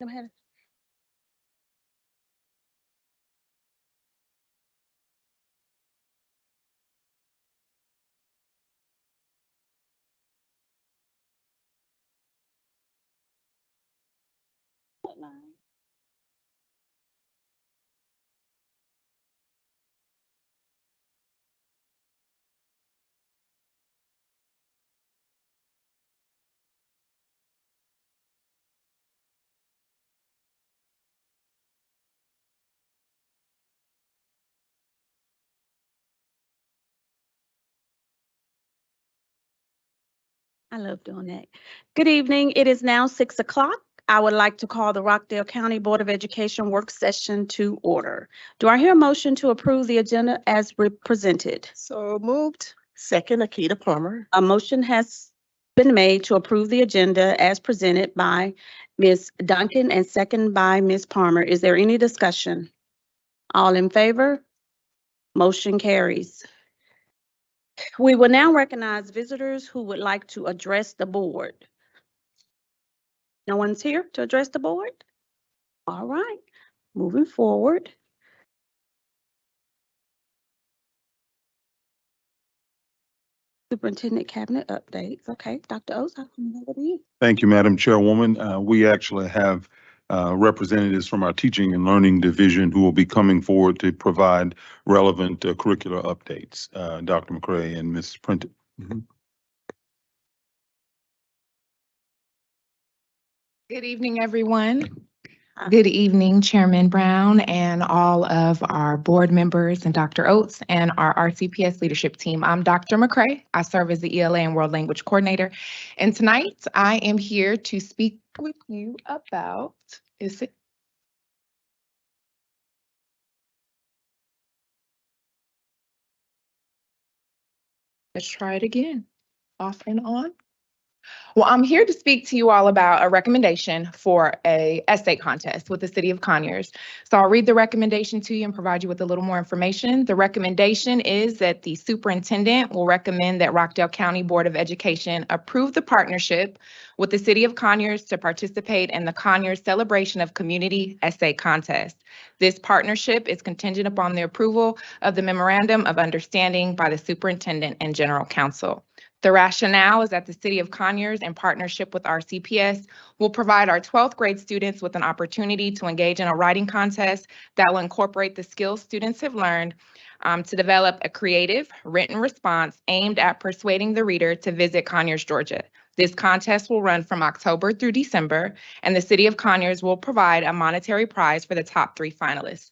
Go ahead. I love doing that. Good evening. It is now 6 o'clock. I would like to call the Rockdale County Board of Education work session to order. Do I hear a motion to approve the agenda as presented? So moved. Second, Akita Palmer. A motion has been made to approve the agenda as presented by Ms. Duncan and second by Ms. Palmer. Is there any discussion? All in favor? Motion carries. We will now recognize visitors who would like to address the board. No one's here to address the board? All right, moving forward. Superintendent cabinet updates. Okay, Dr. O's, I'll come over to you. Thank you, Madam Chairwoman. We actually have representatives from our Teaching and Learning Division who will be coming forward to provide relevant curricular updates. Dr. McCray and Ms. Printed. Good evening, everyone. Good evening, Chairman Brown and all of our board members and Dr. Oates and our RCPS leadership team. I'm Dr. McCray. I serve as the ELA and World Language Coordinator. And tonight I am here to speak with you about, let's try it again, off and on. Well, I'm here to speak to you all about a recommendation for a essay contest with the City of Conyers. So I'll read the recommendation to you and provide you with a little more information. The recommendation is that the superintendent will recommend that Rockdale County Board of Education approve the partnership with the City of Conyers to participate in the Conyers Celebration of Community Essay Contest. This partnership is contingent upon the approval of the Memorandum of Understanding by the Superintendent and General Counsel. The rationale is that the City of Conyers, in partnership with RCPS, will provide our 12th grade students with an opportunity to engage in a writing contest that will incorporate the skills students have learned to develop a creative written response aimed at persuading the reader to visit Conyers, Georgia. This contest will run from October through December, and the City of Conyers will provide a monetary prize for the top 3 finalists.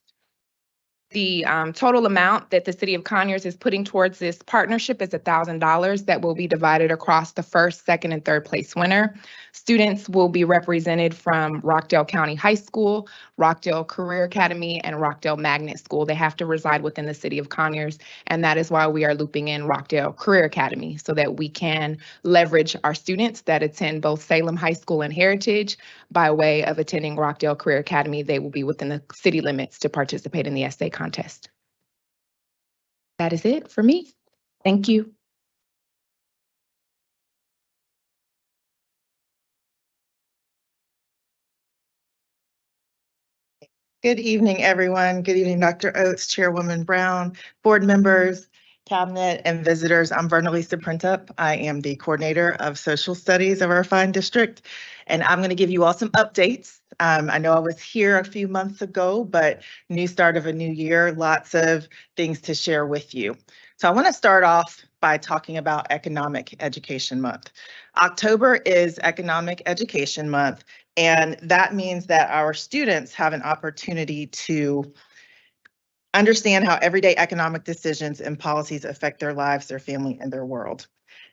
The total amount that the City of Conyers is putting towards this partnership is $1,000 that will be divided across the first, second, and third place winner. Students will be represented from Rockdale County High School, Rockdale Career Academy, and Rockdale Magnet School. They have to reside within the City of Conyers, and that is why we are looping in Rockdale Career Academy so that we can leverage our students that attend both Salem High School and Heritage. By way of attending Rockdale Career Academy, they will be within the city limits to participate in the essay contest. That is it for me. Thank you. Good evening, everyone. Good evening, Dr. Oates, Chairwoman Brown, board members, cabinet, and visitors. I'm Vernalisa Printup. I am the coordinator of social studies of our fine district, and I'm going to give you all some updates. I know I was here a few months ago, but new start of a new year, lots of things to share with you. So I want to start off by talking about Economic Education Month. October is Economic Education Month, and that means that our students have an opportunity to understand how everyday economic decisions and policies affect their lives, their family, and their world.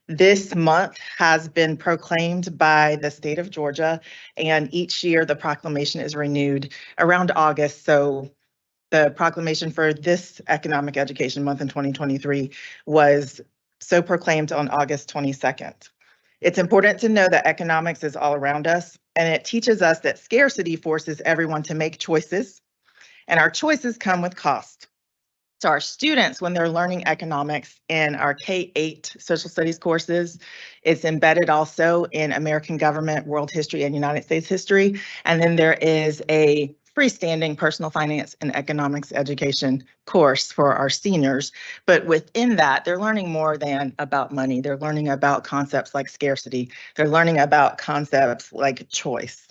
This month has been proclaimed by the state of Georgia, and each year the proclamation is renewed around August. So the proclamation for this Economic Education Month in 2023 was so proclaimed on August 22nd. It's important to know that economics is all around us, and it teaches us that scarcity forces everyone to make choices, and our choices come with cost. So our students, when they're learning economics in our K-8 social studies courses, it's embedded also in American government, world history, and United States history. And then there is a freestanding personal finance and economics education course for our seniors. But within that, they're learning more than about money. They're learning about concepts like scarcity. They're learning about concepts like choice.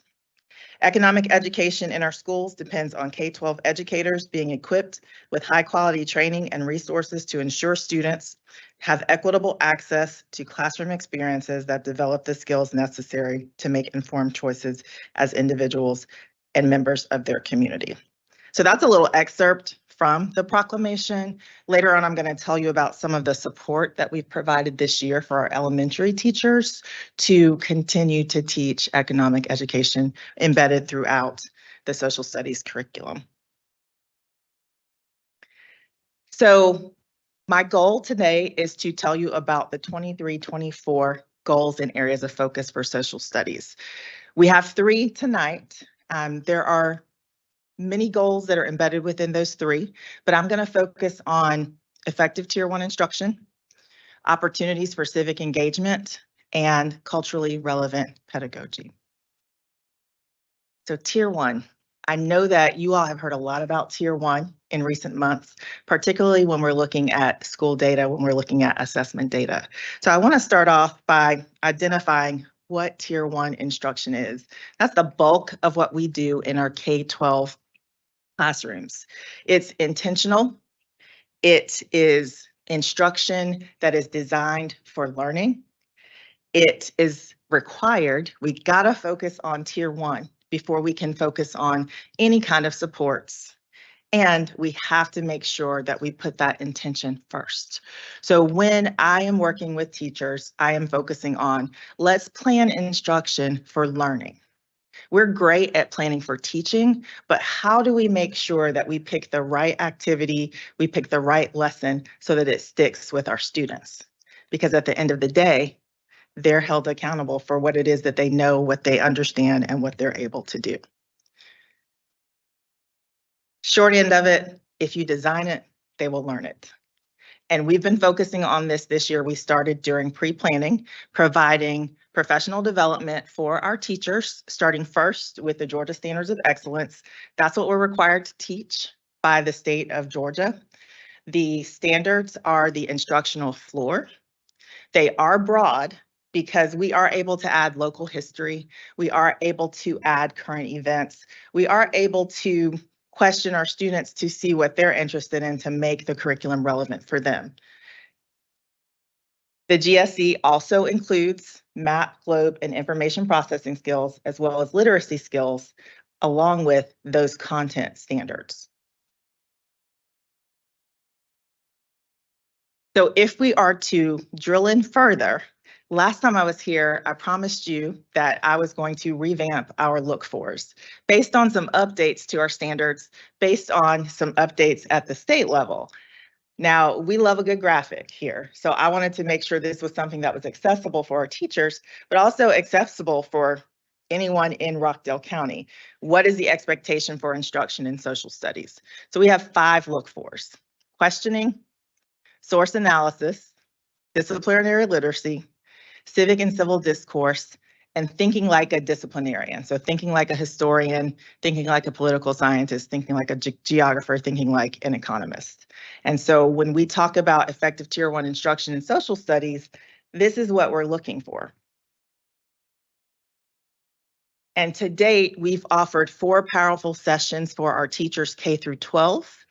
Economic education in our schools depends on K-12 educators being equipped with high-quality training and resources to ensure students have equitable access to classroom experiences that develop the skills necessary to make informed choices as individuals and members of their community. So that's a little excerpt from the proclamation. Later on, I'm going to tell you about some of the support that we've provided this year for our elementary teachers to continue to teach economic education embedded throughout the social studies curriculum. So my goal today is to tell you about the 23-24 goals and areas of focus for social studies. We have 3 tonight. There are many goals that are embedded within those 3, but I'm going to focus on effective Tier 1 instruction, opportunities for civic engagement, and culturally relevant pedagogy. So Tier 1, I know that you all have heard a lot about Tier 1 in recent months, particularly when we're looking at school data, when we're looking at assessment data. So I want to start off by identifying what Tier 1 instruction is. That's the bulk of what we do in our K-12 classrooms. It's intentional. It is instruction that is designed for learning. It is required. We gotta focus on Tier 1 before we can focus on any kind of supports. And we have to make sure that we put that intention first. So when I am working with teachers, I am focusing on, let's plan instruction for learning. We're great at planning for teaching, but how do we make sure that we pick the right activity, we pick the right lesson so that it sticks with our students? Because at the end of the day, they're held accountable for what it is that they know, what they understand, and what they're able to do. Short end of it, if you design it, they will learn it. And we've been focusing on this year. We started during pre-planning, providing professional development for our teachers, starting first with the Georgia Standards of Excellence. That's what we're required to teach by the state of Georgia. The standards are the instructional floor. They are broad because we are able to add local history. We are able to add current events. We are able to question our students to see what they're interested in to make the curriculum relevant for them. The GSE also includes map, globe, and information processing skills, as well as literacy skills, along with those content standards. So if we are to drill in further, last time I was here, I promised you that I was going to revamp our look-fors based on some updates to our standards, based on some updates at the state level. Now, we love a good graphic here, so I wanted to make sure this was something that was accessible for our teachers, but also accessible for anyone in Rockdale County. What is the expectation for instruction in social studies? So we have 5 look-fors: questioning, source analysis, disciplinary literacy, civic and civil discourse, and thinking like a disciplinarian. So thinking like a historian, thinking like a political scientist, thinking like a geographer, thinking like an economist. And so when we talk about effective Tier 1 instruction in social studies, this is what we're looking for. And to date, we've offered 4 powerful sessions for our teachers K through 12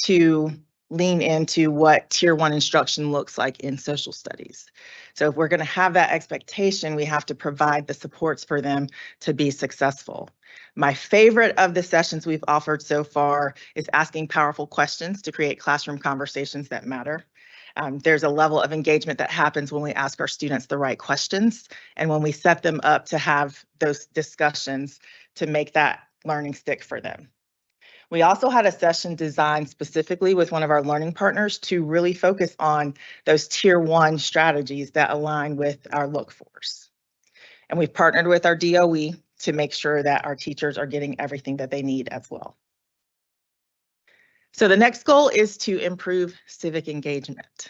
to lean into what Tier 1 instruction looks like in social studies. So if we're going to have that expectation, we have to provide the supports for them to be successful. My favorite of the sessions we've offered so far is asking powerful questions to create classroom conversations that matter. There's a level of engagement that happens when we ask our students the right questions and when we set them up to have those discussions to make that learning stick for them. We also had a session designed specifically with one of our learning partners to really focus on those Tier 1 strategies that align with our look-fors. And we've partnered with our DOE to make sure that our teachers are getting everything that they need as well. So the next goal is to improve civic engagement.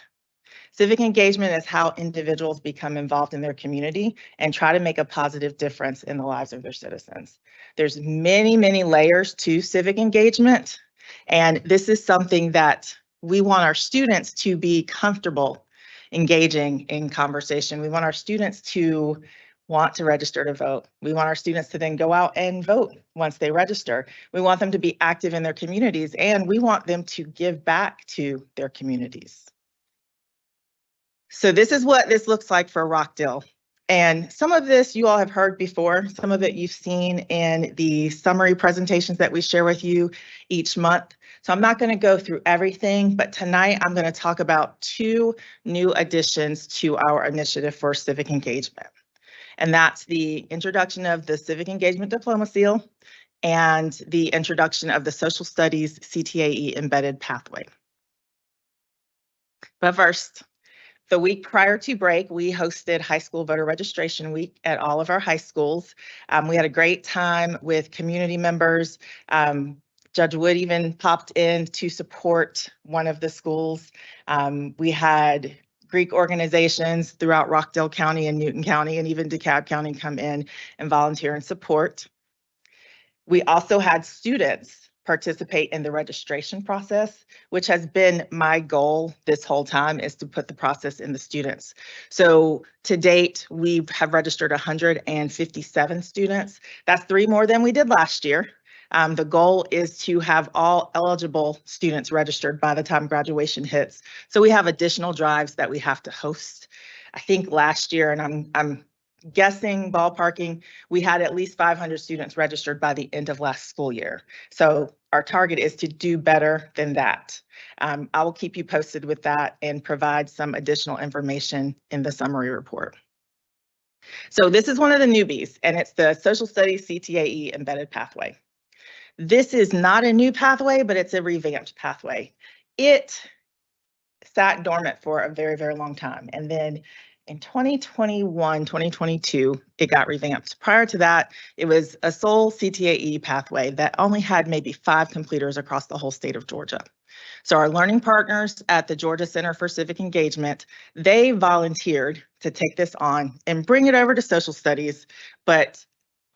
Civic engagement is how individuals become involved in their community and try to make a positive difference in the lives of their citizens. There's many, many layers to civic engagement, and this is something that we want our students to be comfortable engaging in conversation. We want our students to want to register to vote. We want our students to then go out and vote once they register. We want them to be active in their communities, and we want them to give back to their communities. So this is what this looks like for Rockdale. And some of this you all have heard before, some of it you've seen in the summary presentations that we share with you each month. So I'm not going to go through everything, but tonight I'm going to talk about 2 new additions to our initiative for civic engagement. And that's the introduction of the Civic Engagement Diploma Seal and the introduction of the Social Studies CTAE Embedded Pathway. But first, the week prior to break, we hosted High School Voter Registration Week at all of our high schools. We had a great time with community members. Judge Wood even popped in to support one of the schools. We had Greek organizations throughout Rockdale County and Newton County and even DeKalb County come in and volunteer and support. We also had students participate in the registration process, which has been my goal this whole time, is to put the process in the students. So to date, we have registered 157 students. That's 3 more than we did last year. The goal is to have all eligible students registered by the time graduation hits. So we have additional drives that we have to host. I think last year, and I'm guessing, ballparking, we had at least 500 students registered by the end of last school year. So our target is to do better than that. I will keep you posted with that and provide some additional information in the summary report. So this is one of the newbies, and it's the Social Studies CTAE Embedded Pathway. This is not a new pathway, but it's a revamped pathway. It sat dormant for a very, very long time. And then in 2021, 2022, it got revamped. Prior to that, it was a sole CTAE pathway that only had maybe 5 completers across the whole state of Georgia. So our learning partners at the Georgia Center for Civic Engagement, they volunteered to take this on and bring it over to social studies, but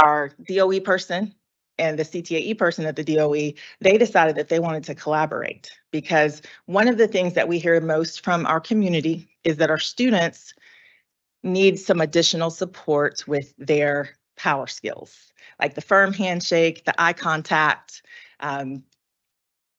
our DOE person and the CTAE person at the DOE, they decided that they wanted to collaborate, because one of the things that we hear most from our community is that our students need some additional support with their power skills, like the firm handshake, the eye contact,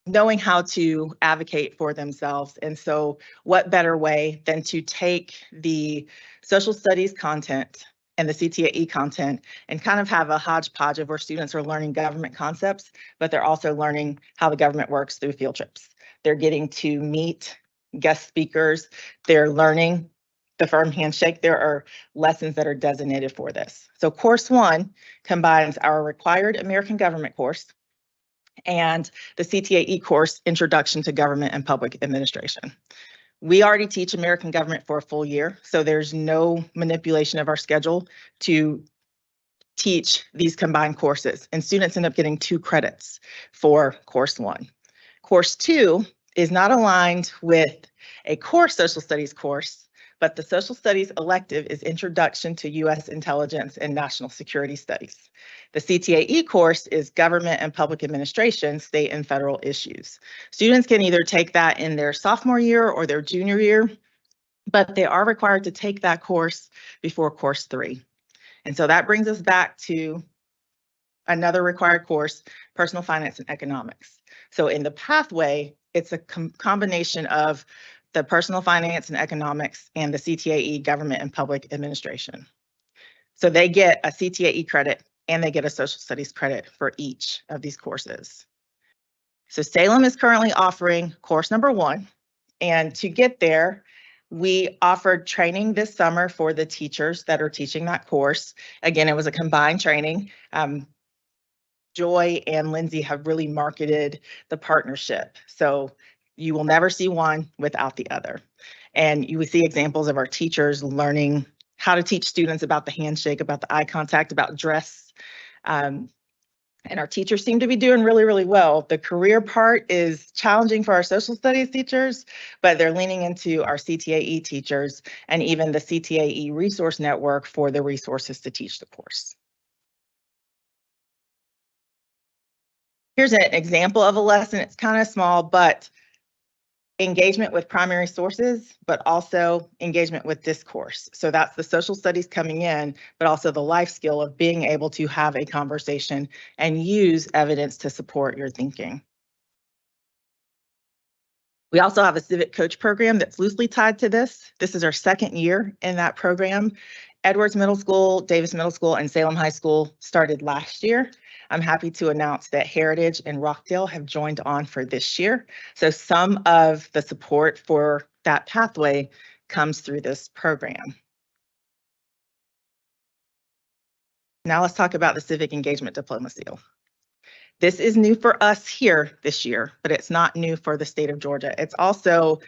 knowing how to advocate for themselves. And so what better way than to take the social studies content and the CTAE content and kind of have a hodgepodge of where students are learning government concepts, but they're also learning how the government works through field trips. They're getting to meet guest speakers. They're learning the firm handshake. There are lessons that are designated for this. So course 1 combines our required American government course and the CTAE course, Introduction to Government and Public Administration. We already teach American government for a full year, so there's no manipulation of our schedule to teach these combined courses, and students end up getting 2 credits for course 1. Course 2 is not aligned with a core social studies course, but the social studies elective is Introduction to U.S. Intelligence and National Security Studies. The CTAE course is Government and Public Administration, State and Federal Issues. Students can either take that in their sophomore year or their junior year, but they are required to take that course before course 3. And so that brings us back to another required course, Personal Finance and Economics. So in the pathway, it's a combination of the Personal Finance and Economics and the CTAE Government and Public Administration. So they get a CTAE credit and they get a social studies credit for each of these courses. So Salem is currently offering course number 1. And to get there, we offered training this summer for the teachers that are teaching that course. Again, it was a combined training. Joy and Lindsay have really marketed the partnership. So you will never see one without the other. And you will see examples of our teachers learning how to teach students about the handshake, about the eye contact, about dress. And our teachers seem to be doing really, really well. The career part is challenging for our social studies teachers, but they're leaning into our CTAE teachers and even the CTAE resource network for the resources to teach the course. Here's an example of a lesson. It's kind of small, but engagement with primary sources, but also engagement with discourse. So that's the social studies coming in, but also the life skill of being able to have a conversation and use evidence to support your thinking. We also have a civic coach program that's loosely tied to this. This is our second year in that program. Edwards Middle School, Davis Middle School, and Salem High School started last year. I'm happy to announce that Heritage and Rockdale have joined on for this year. So some of the support for that pathway comes through this program. Now let's talk about the Civic Engagement Diploma Seal. This is new for us here this year, but it's not new for the state of Georgia. It's also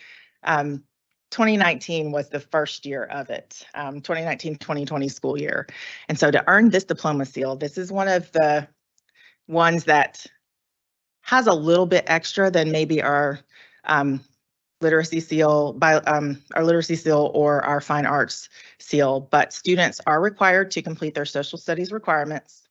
2019 was the first year of it, 2019-2020 school year. And so to earn this diploma seal, this is one of the ones that has a little bit extra than maybe our literacy seal or our fine arts seal, but students are required to complete their social studies requirements.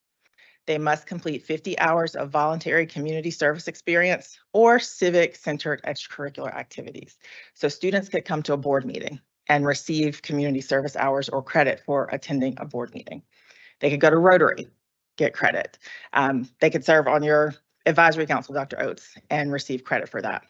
They must complete 50 hours of voluntary community service experience or civic-centered extracurricular activities. So students could come to a board meeting and receive community service hours or credit for attending a board meeting. They could go to Rotary, get credit. They could serve on your advisory council, Dr. Oates, and receive credit for that.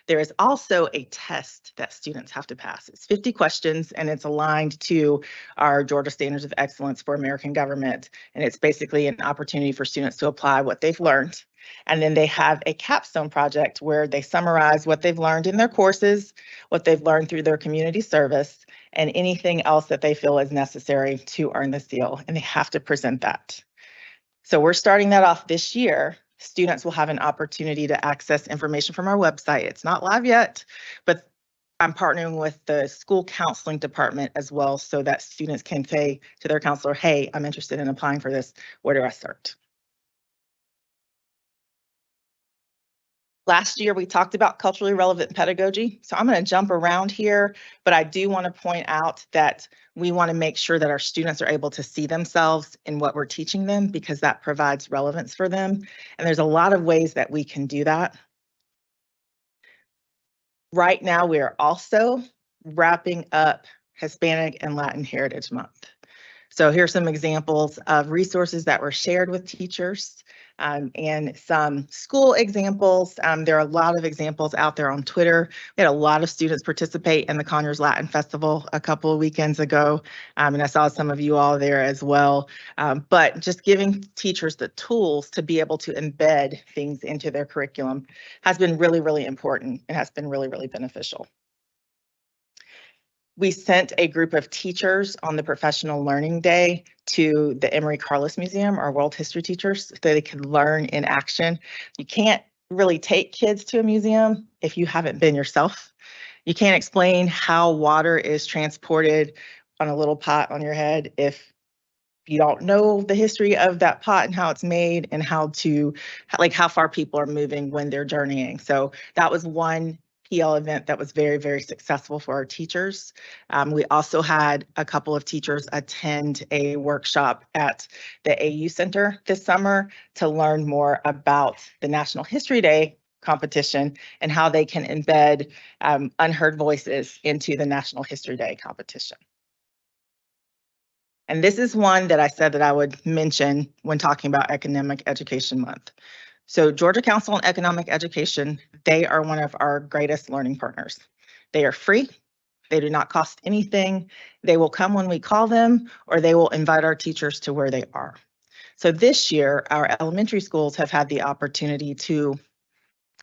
There is also a test that students have to pass. It's 50 questions and it's aligned to our Georgia Standards of Excellence for American Government. And it's basically an opportunity for students to apply what they've learned. And then they have a capstone project where they summarize what they've learned in their courses, what they've learned through their community service, and anything else that they feel is necessary to earn the seal. And they have to present that. So we're starting that off this year. Students will have an opportunity to access information from our website. It's not live yet, but I'm partnering with the school counseling department as well so that students can say to their counselor, hey, I'm interested in applying for this. Where do I start? Last year, we talked about culturally relevant pedagogy. So I'm going to jump around here, but I do want to point out that we want to make sure that our students are able to see themselves in what we're teaching them because that provides relevance for them. And there's a lot of ways that we can do that. Right now, we are also wrapping up Hispanic and Latin Heritage Month. So here's some examples of resources that were shared with teachers and some school examples. There are a lot of examples out there on Twitter. We had a lot of students participate in the Conyers Latin Festival a couple of weekends ago, and I saw some of you all there as well. But just giving teachers the tools to be able to embed things into their curriculum has been really, really important and has been really, really beneficial. We sent a group of teachers on the Professional Learning Day to the Emory Carlos Museum, our world history teachers, so they could learn in action. You can't really take kids to a museum if you haven't been yourself. You can't explain how water is transported on a little pot on your head if you don't know the history of that pot and how it's made and how far people are moving when they're journeying. So that was one PL event that was very, very successful for our teachers. We also had a couple of teachers attend a workshop at the AU Center this summer to learn more about the National History Day competition and how they can embed unheard voices into the National History Day competition. And this is one that I said that I would mention when talking about Academic Education Month. So Georgia Council on Economic Education, they are one of our greatest learning partners. They are free. They do not cost anything. They will come when we call them, or they will invite our teachers to where they are. So this year, our elementary schools have had the opportunity to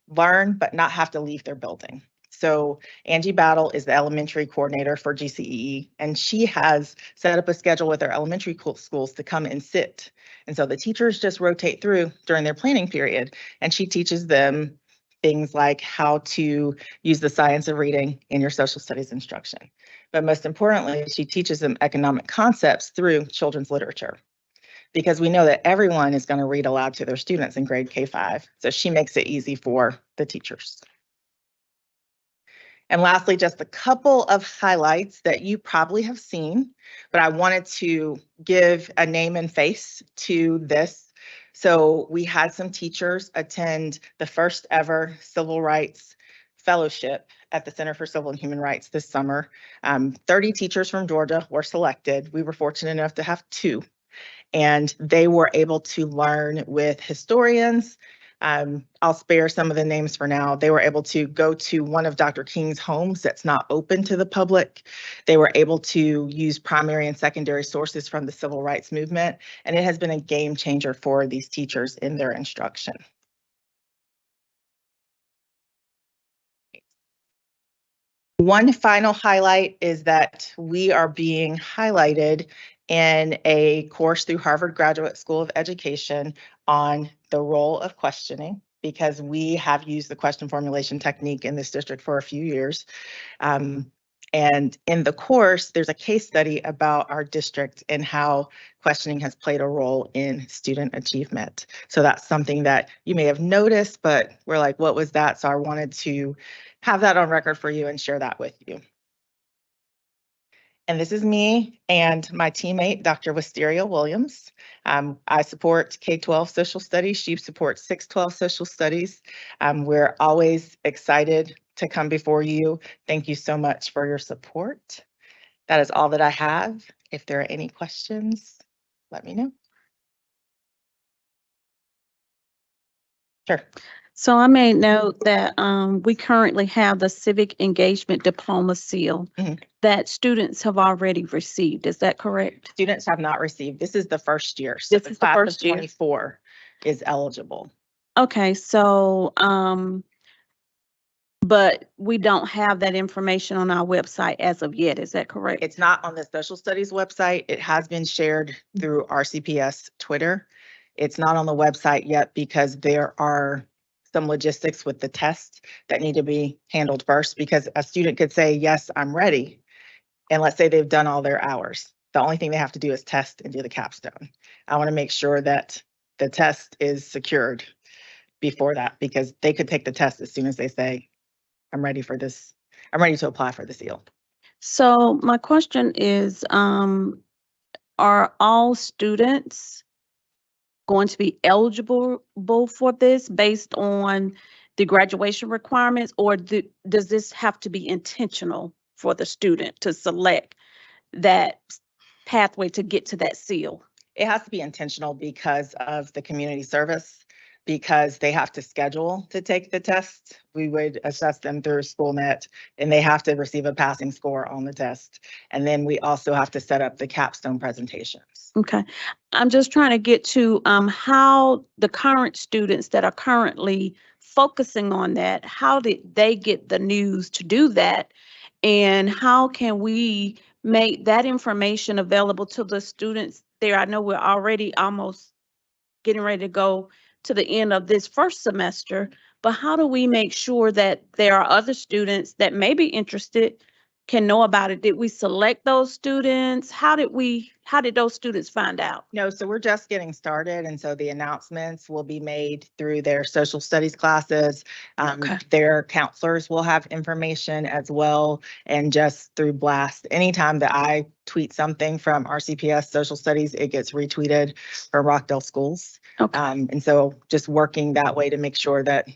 learn, but not have to leave their building. So Angie Battle is the elementary coordinator for GCEE, and she has set up a schedule with our elementary schools to come and sit. And so the teachers just rotate through during their planning period, and she teaches them things like how to use the science of reading in your social studies instruction. But most importantly, she teaches them economic concepts through children's literature. because we know that everyone is going to read aloud to their students in grade K-5. So she makes it easy for the teachers. And lastly, just a couple of highlights that you probably have seen, but I wanted to give a name and face to this. So we had some teachers attend the first ever Civil Rights Fellowship at the Center for Civil and Human Rights this summer. 30 teachers from Georgia were selected. We were fortunate enough to have 2, and they were able to learn with historians. I'll spare some of the names for now. They were able to go to one of Dr. King's homes that's not open to the public. They were able to use primary and secondary sources from the civil rights movement, and it has been a game changer for these teachers in their instruction. One final highlight is that we are being highlighted in a course through Harvard Graduate School of Education on the role of questioning, because we have used the question formulation technique in this district for a few years. And in the course, there's a case study about our district and how questioning has played a role in student achievement. So that's something that you may have noticed, but we're like, what was that? So I wanted to have that on record for you and share that with you. And this is me and my teammate, Dr. Wisteria Williams. I support K-12 social studies. She supports 6-12 social studies. We're always excited to come before you. Thank you so much for your support. That is all that I have. If there are any questions, let me know. Sure. So I made note that we currently have the Civic Engagement Diploma Seal Mhm. that students have already received. Is that correct? Students have not received. This is the first year. So This the is the class first of year. 24 is eligible. Okay, so but we don't have that information on our website as of yet. Is that correct? It's not on the social studies website. It has been shared through RCPS Twitter. It's not on the website yet because there are some logistics with the test that need to be handled first, because a student could say, yes, I'm ready. And let's say they've done all their hours. The only thing they have to do is test and do the capstone. I want to make sure that the test is secured before that, because they could take the test as soon as they say, I'm ready for this. I'm ready to apply for the seal. So my question is, are all students going to be eligible for this based on the graduation requirements, or does this have to be intentional for the student to select that pathway to get to that seal? It has to be intentional because of the community service, because they have to schedule to take the test. We would assess them through SchoolNet, and they have to receive a passing score on the test. And then we also have to set up the capstone presentations. Okay, I'm just trying to get to how the current students that are currently focusing on that, how did they get the news to do that? And how can we make that information available to the students there? I know we're already almost getting ready to go to the end of this first semester, but how do we make sure that there are other students that may be interested, can know about it? Did we select those students? How did those students find out? No, so we're just getting started. And so the announcements will be made through their social studies classes. Okay. Their counselors will have information as well, and just through blast. Anytime that I tweet something from RCPS social studies, it gets retweeted from Rockdale schools. Okay. And so just working that way to make sure that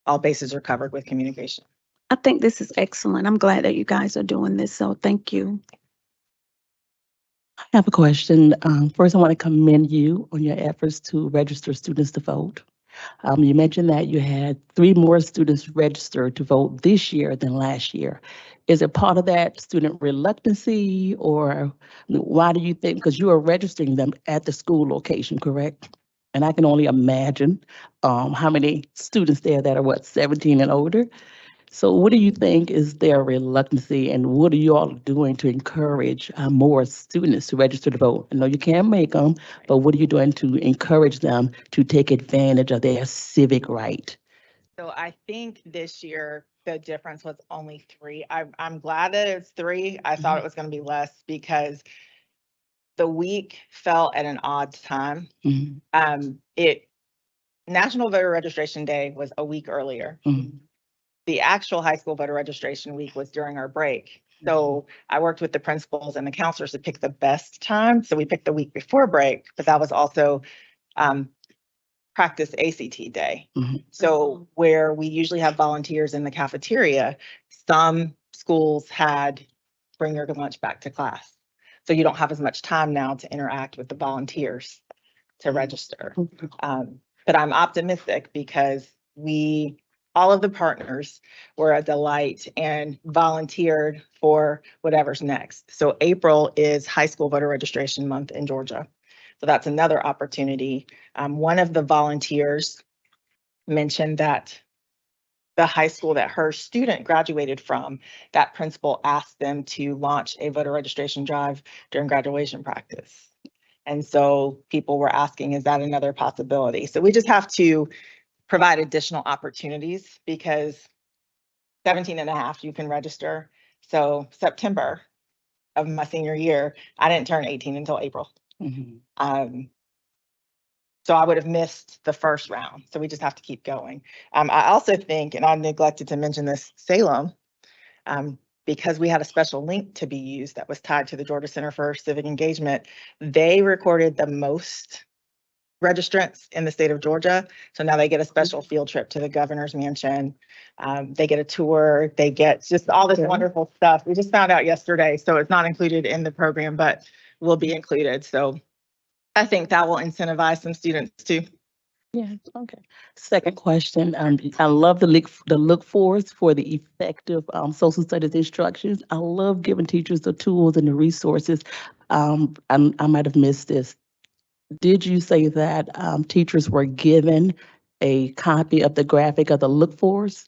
all bases are covered with communication. I think this is excellent. I'm glad that you guys are doing this, so thank you. I have a question. First, I want to commend you on your efforts to register students to vote. You mentioned that you had 3 more students registered to vote this year than last year. Is it part of that student reluctancy, or why do you think, because you are registering them at the school location, correct? And I can only imagine how many students there that are 17 and older. So what do you think is their reluctancy, and what are you all doing to encourage more students to register to vote? I know you can't make them, but what are you doing to encourage them to take advantage of their civic right? So I think this year the difference was only 3. I'm glad that it's 3. I thought it was going to be less, because the week fell at an odd time. Mhm, National Voter Registration Day was a week earlier. mhm. The actual high school voter registration week was during our break. So I worked with the principals and the counselors to pick the best time. So we picked the week before break, but that was also practice ACT day. Mhm. So where we usually have volunteers in the cafeteria, some schools had bring your lunch back to class. So you don't have as much time now to interact with the volunteers to register. But I'm optimistic because all of the partners were a delight and volunteered for whatever's next. So April is high school voter registration month in Georgia. So that's another opportunity. One of the volunteers mentioned that the high school that her student graduated from, that principal asked them to launch a voter registration drive during graduation practice. And so people were asking, is that another possibility? So we just have to provide additional opportunities because 17 and a half, you can register. So September of my senior year, I didn't turn 18 until April. Mhm. So I would have missed the first round. So we just have to keep going. I also think, and I neglected to mention this, Salem, because we had a special link to be used that was tied to the Georgia Center for Civic Engagement, they recorded the most registrants in the state of Georgia. So now they get a special field trip to the governor's mansion. They get a tour, they get just all this wonderful stuff. We just found out yesterday, so it's not included in the program, but will be included. So I think that will incentivize some students too. Yeah, okay. Second question, I love the look forwards for the effective social studies instructions. I love giving teachers the tools and the resources. I might have missed this. Did you say that teachers were given a copy of the graphic of the look forwards?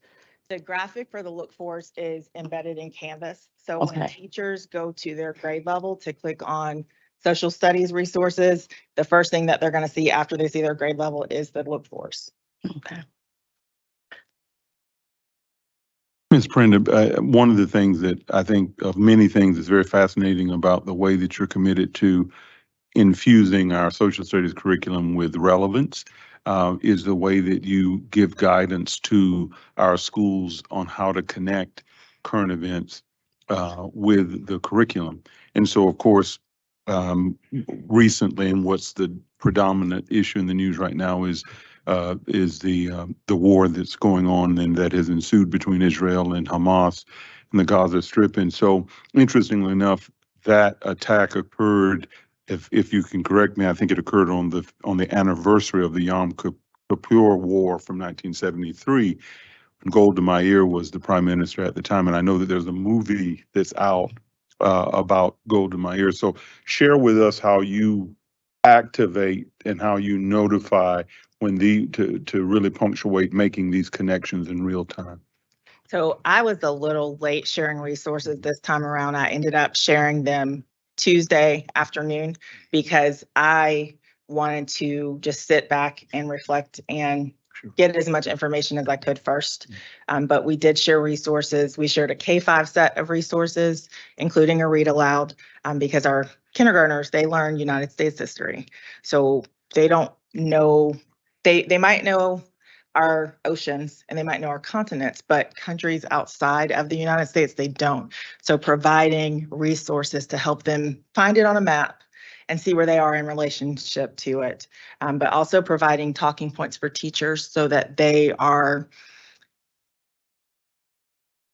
The graphic for the look forwards is embedded in Canvas. So when Okay. teachers go to their grade level to click on social studies resources, the first thing that they're going to see after they see their grade level is the look forwards. Okay. Ms. Prenda, one of the things that I think of many things is very fascinating about the way that you're committed to infusing our social studies curriculum with relevance is the way that you give guidance to our schools on how to connect current events with the curriculum. And so, of course, recently, and what's the predominant issue in the news right now is the war that's going on and that has ensued between Israel and Hamas in the Gaza Strip. And so, interestingly enough, that attack occurred. If you can correct me, I think it occurred on the anniversary of the Yom Kippur War from 1973. When Golda Meir was the prime minister at the time, and I know that there's a movie that's out about Golda Meir. So share with us how you activate and how you notify when to really punctuate making these connections in real time. So I was a little late sharing resources this time around. I ended up sharing them Tuesday afternoon because I wanted to just sit back and reflect and get as much information as I could first. But we did share resources. We shared a K-5 set of resources, including a read aloud, because our kindergartners, they learn United States history. So they don't know, they might know our oceans and they might know our continents, but countries outside of the United States, they don't. So providing resources to help them find it on a map and see where they are in relationship to it, but also providing talking points for teachers so that they are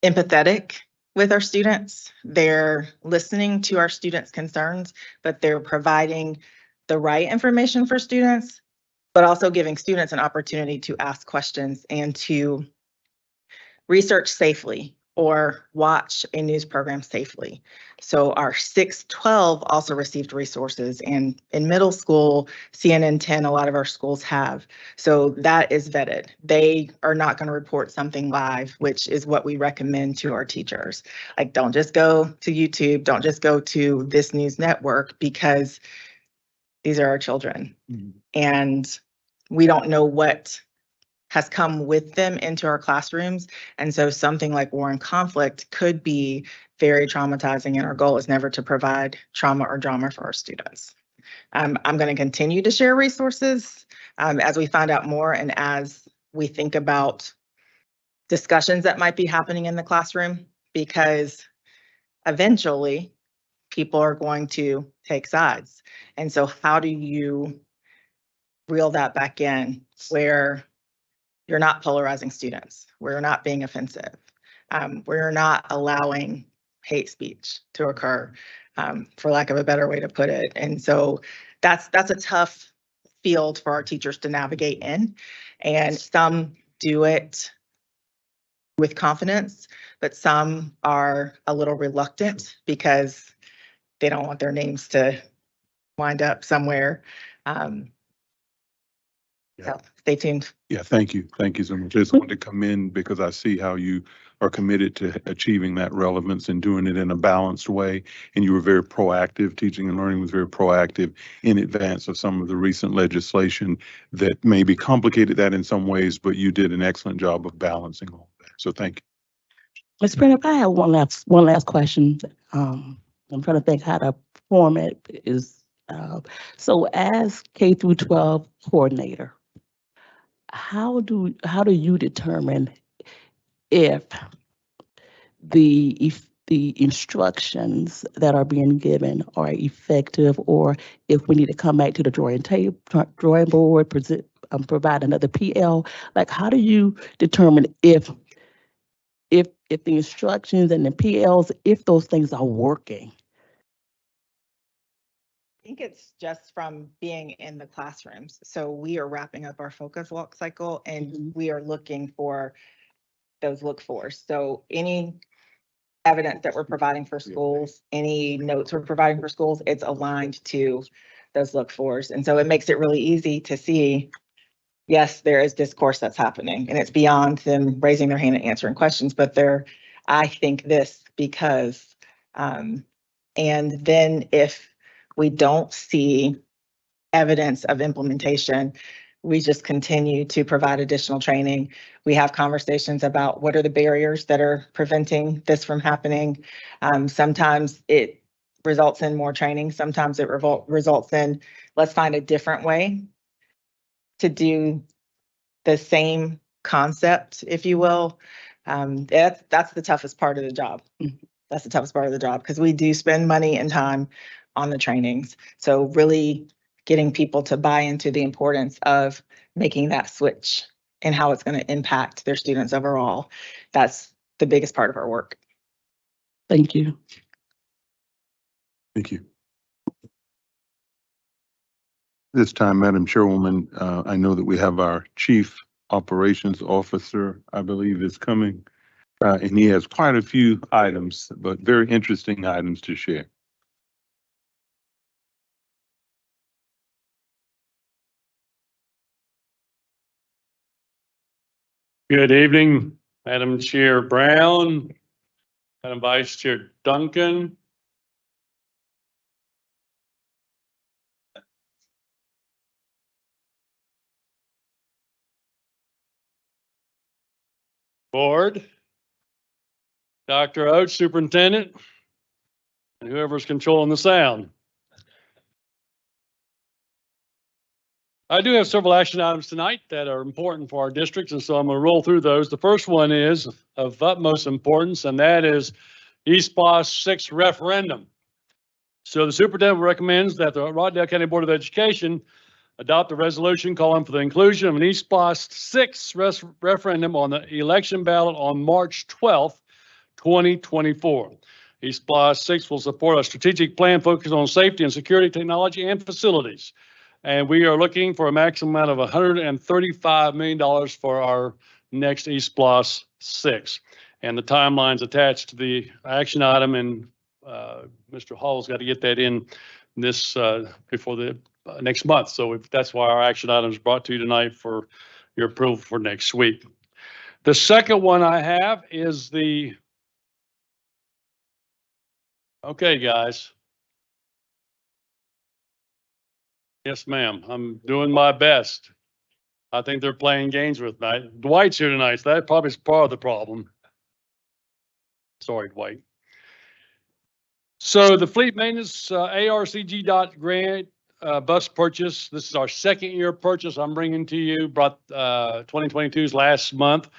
empathetic with our students. They're listening to our students' concerns, but they're providing the right information for students, but also giving students an opportunity to ask questions and to research safely or watch a news program safely. So our 6-12 also received resources, and in middle school, CNN 10, a lot of our schools have. So that is vetted. They are not going to report something live, which is what we recommend to our teachers. Like, don't just go to YouTube, don't just go to this news network, because these are our children. And we don't know what has come with them into our classrooms. And so something like war and conflict could be very traumatizing, and our goal is never to provide trauma or drama for our students. I'm going to continue to share resources as we find out more and as we think about discussions that might be happening in the classroom, because eventually people are going to take sides. And so how do you reel that back in where you're not polarizing students, where you're not being offensive, where you're not allowing hate speech to occur, for lack of a better way to put it. And so that's a tough field for our teachers to navigate in. And some do it with confidence, but some are a little reluctant because they don't want their names to wind up somewhere. So stay tuned. Yeah, thank you. Thank you so much. I just wanted to come in because I see how you are committed to achieving that relevance and doing it in a balanced way. And you were very proactive. Teaching and learning was very proactive in advance of some of the recent legislation that maybe complicated that in some ways, but you did an excellent job of balancing all of that. So thank you. Ms. Brenner, I have one last question. I'm trying to think how to form it is, so as K through 12 coordinator, how do you determine if the instructions that are being given are effective, or if we need to come back to the drawing board, provide another PL? Like, how do you determine if the instructions and the PLs, if those things are working? I think it's just from being in the classrooms. So we are wrapping up our focus walk cycle, and we are looking for those look-fors. So any evidence that we're providing for schools, any notes we're providing for schools, it's aligned to those look-fors. And so it makes it really easy to see, yes, there is discourse that's happening, and it's beyond them raising their hand and answering questions, but I think this because, and then if we don't see evidence of implementation, we just continue to provide additional training. We have conversations about what are the barriers that are preventing this from happening. Sometimes it results in more training. Sometimes it results in, let's find a different way to do the same concept, if you will. That's the toughest part of the job. That's the toughest part of the job, because we do spend money and time on the trainings. So really getting people to buy into the importance of making that switch and how it's going to impact their students overall. That's the biggest part of our work. Thank you. Thank you. This time, Madam Chairwoman, I know that we have our Chief Operations Officer, I believe, is coming. And he has quite a few items, but very interesting items to share. Good evening, Madam Chair Brown, Madam Vice Chair Duncan. Board, Dr. Oates, Superintendent, and whoever's controlling the sound. I do have several action items tonight that are important for our districts, and so I'm going to roll through those. The first one is of utmost importance, and that is East Blos 6 referendum. So the superintendent recommends that the Rockdale County Board of Education adopt a resolution calling for the inclusion of an East Blos 6 referendum on the election ballot on March 12th, 2024. East Blos 6 will support a strategic plan focused on safety and security technology and facilities. And we are looking for a maximum amount of $135 million for our next East Blos 6. And the timeline's attached to the action item, and Mr. Hall's got to get that in this before the next month. So that's why our action item is brought to you tonight for your approval for next week. The second one I have is okay, guys. Yes, ma'am. I'm doing my best. I think they're playing games with me. Dwight's here tonight, so that probably is part of the problem. Sorry, Dwight. So the fleet maintenance ARCG grant bus purchase. This is our second year purchase I'm bringing to you. Brought 2022's last month.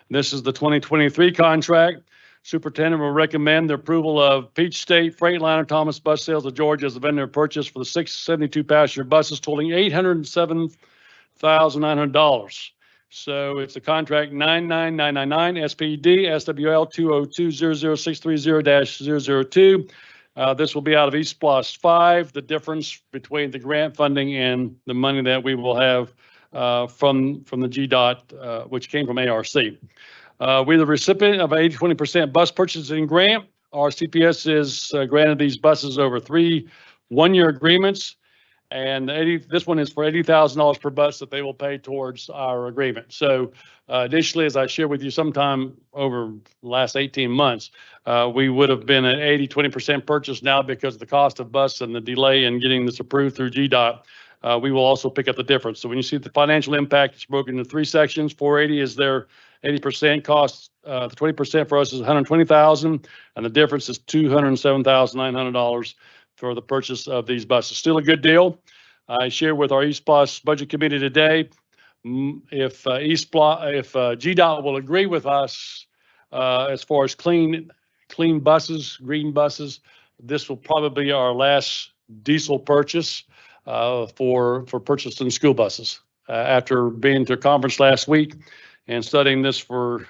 This is the 2023 contract. Superintendent will recommend the approval of Peach State Freightliner Thomas Bus Sales of Georgia as the vendor purchase for the 672 passenger buses totaling $807,900. So it's a contract 99999 SPD SWL 202-00630-002. This will be out of East Plus 5, the difference between the grant funding and the money that we will have from the GDOT, which came from ARC. We're the recipient of 80-20% bus purchasing grant. Our CPS is granted these buses over 3 one-year agreements. And this one is for $80,000 per bus that they will pay towards our agreement. So initially, as I shared with you sometime over the last 18 months, we would have been at 80-20% purchase. Now, because of the cost of bus and the delay in getting this approved through GDOT, we will also pick up the difference. So when you see the financial impact, it's broken into 3 sections. 480 is their 80% cost. The 20% for us is $120,000, and the difference is $207,900 for the purchase of these buses. Still a good deal. I shared with our East Plus Budget Committee today, if GDOT will agree with us as far as clean buses, green buses, this will probably be our last diesel purchase for purchasing school buses. After being to a conference last week and studying this for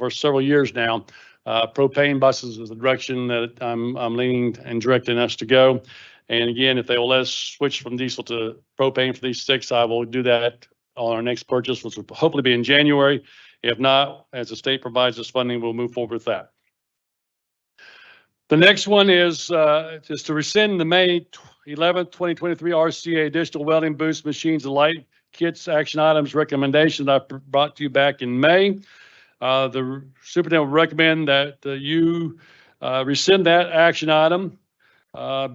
several years now, propane buses is the direction that I'm leaning and directing us to go. And again, if they will let us switch from diesel to propane for these 6, I will do that on our next purchase, which will hopefully be in January. If not, as the state provides us funding, we'll move forward with that. The next one is to rescind the May 11th, 2023 RCA digital welding boost machines and light kits action items recommendation that I brought to you back in May. The superintendent will recommend that you rescind that action item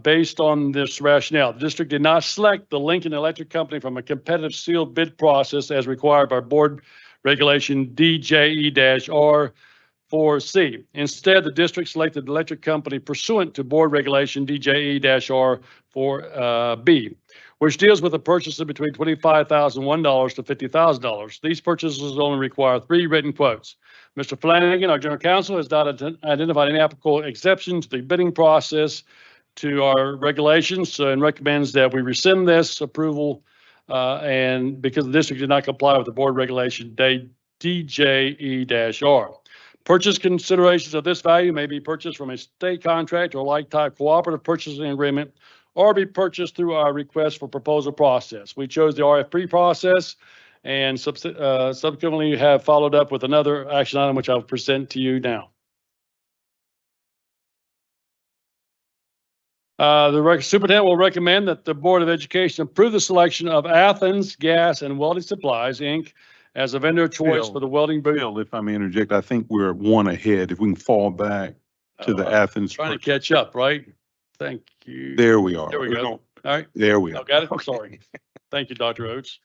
based on this rationale. The district did not select the Lincoln Electric Company from a competitive sealed bid process as required by board regulation DJE-R4C. Instead, the district selected the electric company pursuant to board regulation DJE-R4B, which deals with a purchase of between $25,001 to $50,000. These purchases only require 3 written quotes. Mr. Flanagan, our general counsel, has not identified any applicable exception to the bidding process to our regulations and recommends that we rescind this approval and because the district did not comply with the board regulation DJE-R. Purchase considerations of this value may be purchased from a state contract or like type cooperative purchasing agreement or be purchased through our request for proposal process. We chose the RFP process and subsequently have followed up with another action item, which I'll present to you now. The superintendent will recommend that the Board of Education approve the selection of Athens Gas and Welding Supplies, Inc. as a vendor of choice for the welding booth. Bill, if I may interject, I think we're 1 ahead. If we can fall back to the Athens. Trying to catch up, right? Thank you. There we are. There we go. All right. There we I are. got it. Sorry. Thank you, Dr. Oates.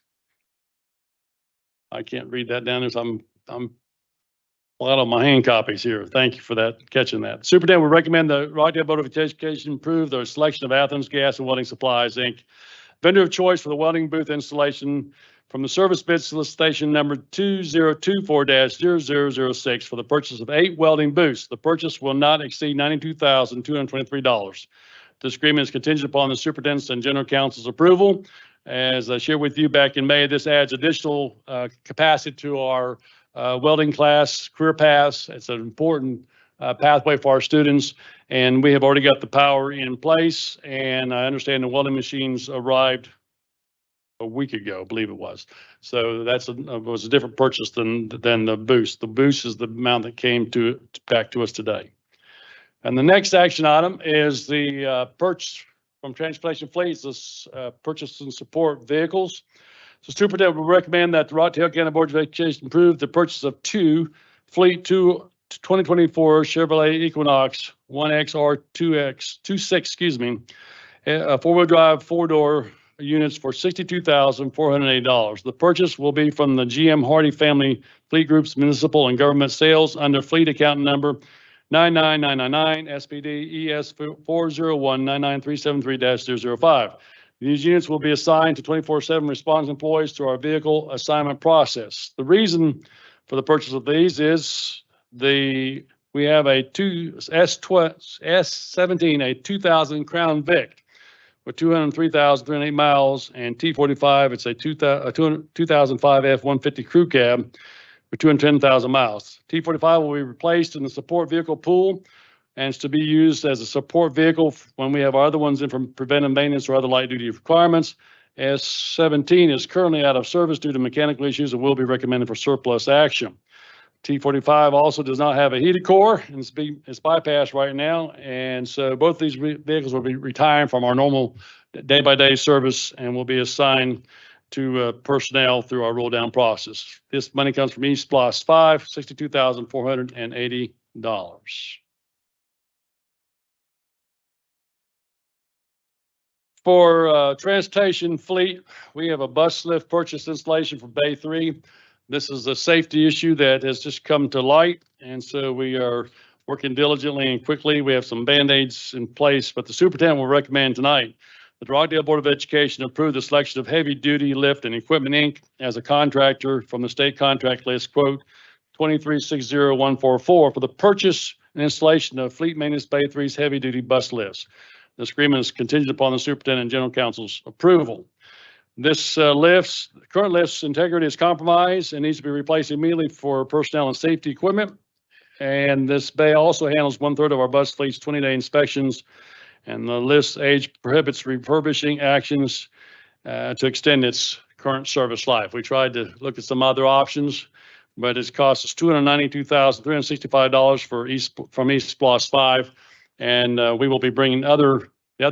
I can't read that down as I'm a lot of my hand copies here. Thank you for that, catching that. Superintendent would recommend the Rockdale Board of Education approve the selection of Athens Gas and Welding Supplies, Inc. vendor of choice for the welding booth installation from the service bid solicitation number 2024-0006 for the purchase of 8 welding booths. The purchase will not exceed $92,223. This agreement is contingent upon the superintendent's and general counsel's approval. As I shared with you back in May, this adds additional capacity to our welding class career paths. It's an important pathway for our students, and we have already got the power in place. And I understand the welding machines arrived a week ago, I believe it was. So that's was a different purchase than the boost. The boost is the amount that came back to us today. And the next action item is the purchase from Transportation Fleets, this purchase and support vehicles. So superintendent will recommend that the Rockdale County Board of Education approve the purchase of 2 Fleet 2024 Chevrolet Equinox 1X or 26, a 4-wheel drive, 4-door units for $62,480. The purchase will be from the GM Hardy Family Fleet Group's municipal and government sales under fleet account number 99999 SPD ES 401-99373-005. These units will be assigned to 24/7 response employees through our vehicle assignment process. The reason for the purchase of these is we have a S17, a 2000 Crown Vic with 203,308 miles, and T45, it's a 2005 F-150 crew cab with 210,000 miles. T45 will be replaced in the support vehicle pool, and it's to be used as a support vehicle when we have our other ones in from preventive maintenance or other light duty requirements. S17 is currently out of service due to mechanical issues and will be recommended for surplus action. T45 also does not have a heated core, and it's bypassed right now. And so both these vehicles will be retiring from our normal day-by-day service and will be assigned to personnel through our roll down process. This money comes from East Plus 5, $62,480. For transportation fleet, we have a bus lift purchase installation for Bay 3. This is a safety issue that has just come to light, and so we are working diligently and quickly. We have some Band-Aids in place, but the superintendent will recommend tonight that the Rockdale Board of Education approve the selection of Heavy Duty Lift and Equipment, Inc. as a contractor from the state contract list, quote, 2360144 for the purchase and installation of Fleet Maintenance Bay 3's heavy-duty bus lifts. This agreement is contingent upon the superintendent and general counsel's approval. This current lift's integrity is compromised and needs to be replaced immediately for personnel and safety equipment. And this bay also handles 1/3 of our bus fleet's 20-day inspections. And the lift's age prohibits refurbishing actions to extend its current service life. We tried to look at some other options, but it's cost us $292,365 from East Plus 5. And we will be bringing the other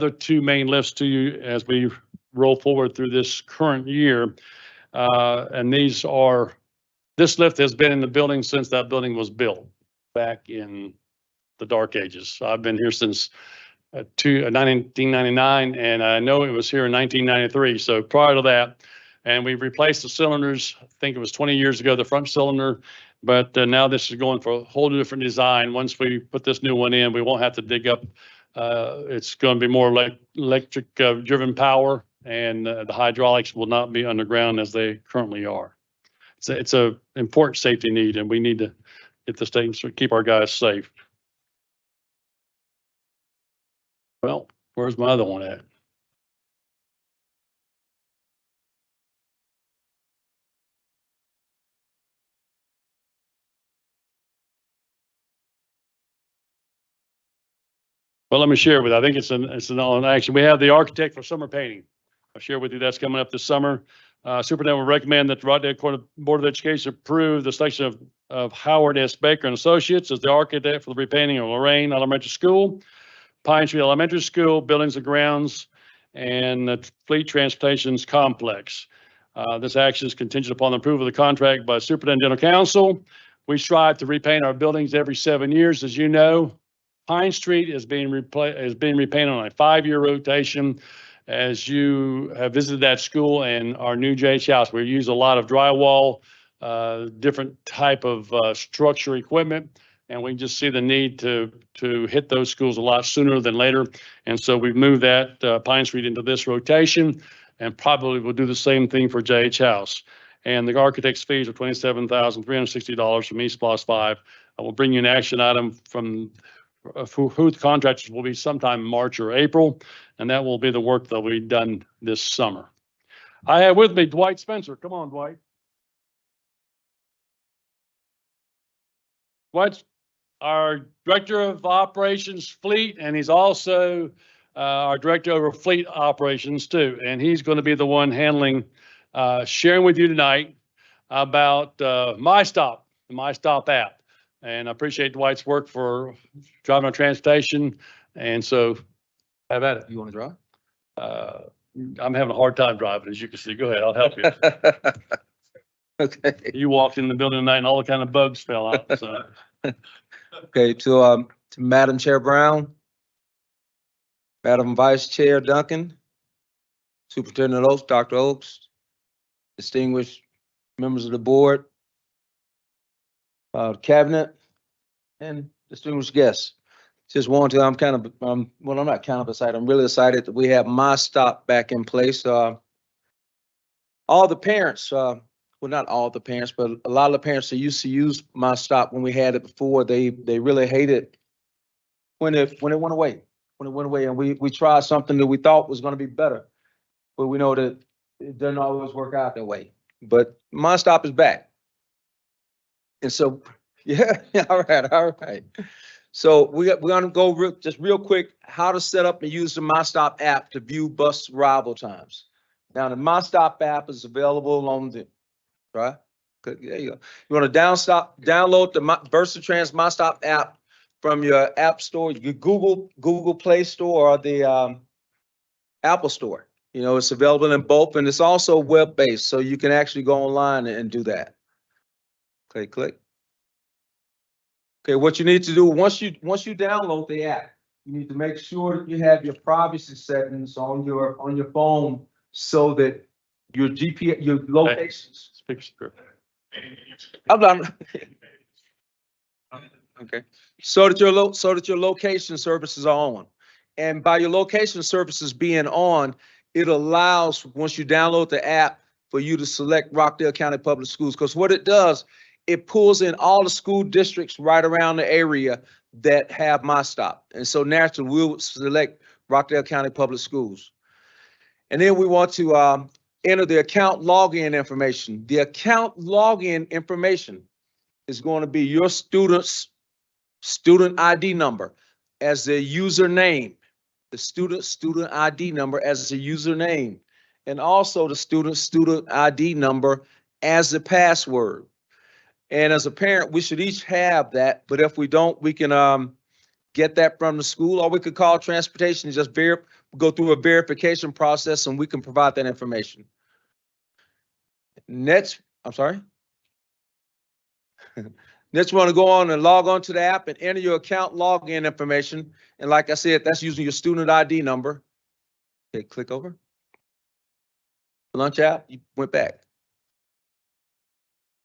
two main lifts to you as we roll forward through this current year. And this lift has been in the building since that building was built back in the dark ages. I've been here since 1999, and I know it was here in 1993. So prior to that, and we replaced the cylinders, I think it was 20 years ago, the front cylinder, but now this is going for a whole different design. Once we put this new one in, we won't have to dig up. It's going to be more electric driven power, and the hydraulics will not be underground as they currently are. It's a important safety need, and we need to get this thing to keep our guys safe. Well, where's my other one at? Well, let me share with you. I think it's an on action. We have the architect for summer painting. I'll share with you that's coming up this summer. Superintendent will recommend that the Rockdale Board of Education approve the selection of Howard S. Baker and Associates as the architect for the repainting of Lorraine Elementary School, Pine Street Elementary School, buildings and grounds, and the Fleet Transportations Complex. This action is contingent upon the approval of the contract by Superintendent and General Counsel. We strive to repaint our buildings every 7 years, as you know. Pine Street is being repainted on a 5-year rotation. As you have visited that school and our new JH house, we use a lot of drywall, different type of structure equipment, and we just see the need to hit those schools a lot sooner than later. And so we've moved that Pine Street into this rotation, and probably will do the same thing for JH House. And the architect's fees are $27,360 from East Plus 5. I will bring you an action item from who the contractors will be sometime in March or April, and that will be the work that will be done this summer. I have with me Dwight Spencer. Come on, Dwight. Dwight's our Director of Operations Fleet, and he's also our Director over Fleet Operations too. And he's going to be the one handling, sharing with you tonight about MyStop, the MyStop app. And I appreciate Dwight's work for driving our transportation. And so have at it. You want to drive? I'm having a hard time driving, as you can see. Go ahead, I'll help you. Okay. You walked in the building tonight and all the kind of bugs fell out. So. Okay, to Madam Chair Brown, Madam Vice Chair Duncan, Superintendent Oaks, Dr. Oaks, distinguished members of the board, cabinet, and distinguished guests. Just want to, I'm kind of, well, I'm not kind of excited. I'm really excited that we have My Stop back in place. All the parents, well, not all the parents, but a lot of the parents that used to use My Stop when we had it before, they really hated when it went away. When it went away, and we tried something that we thought was going to be better, but we know that it doesn't always work out that way. But My Stop is back, and so yeah, all right. So we're gonna go just real quick how to set up and use the My Stop app to view bus arrival times. Now the My Stop app is available on the right. Good, there you go. You want to download the VersaTrans My Stop app from your app store, your Google Play Store or the Apple Store. You know, it's available in both, and it's also web-based, so you can actually go online and do that. Okay, click. Okay, what you need to do once you download the app, you need to make sure that you have your privacy settings on your phone so that your GPS, your locations. I'm done. Okay, so that your location services are on, and by your location services being on, it allows once you download the app for you to select Rockdale County Public Schools, because what it does, it pulls in all the school districts right around the area that have My Stop, and so naturally we'll select Rockdale County Public Schools, and then we want to enter the account login information. The account login information is going to be your student's student ID number as the username, the student ID number as the username, and also the student ID number as the password. And as a parent, we should each have that, but if we don't, we can get that from the school, or we could call transportation and just go through a verification process and we can provide that information. Next, I'm sorry. Next, you want to go on and log on to the app and enter your account login information. And like I said, that's using your student ID number. Okay, click over. Lunch app, you went back.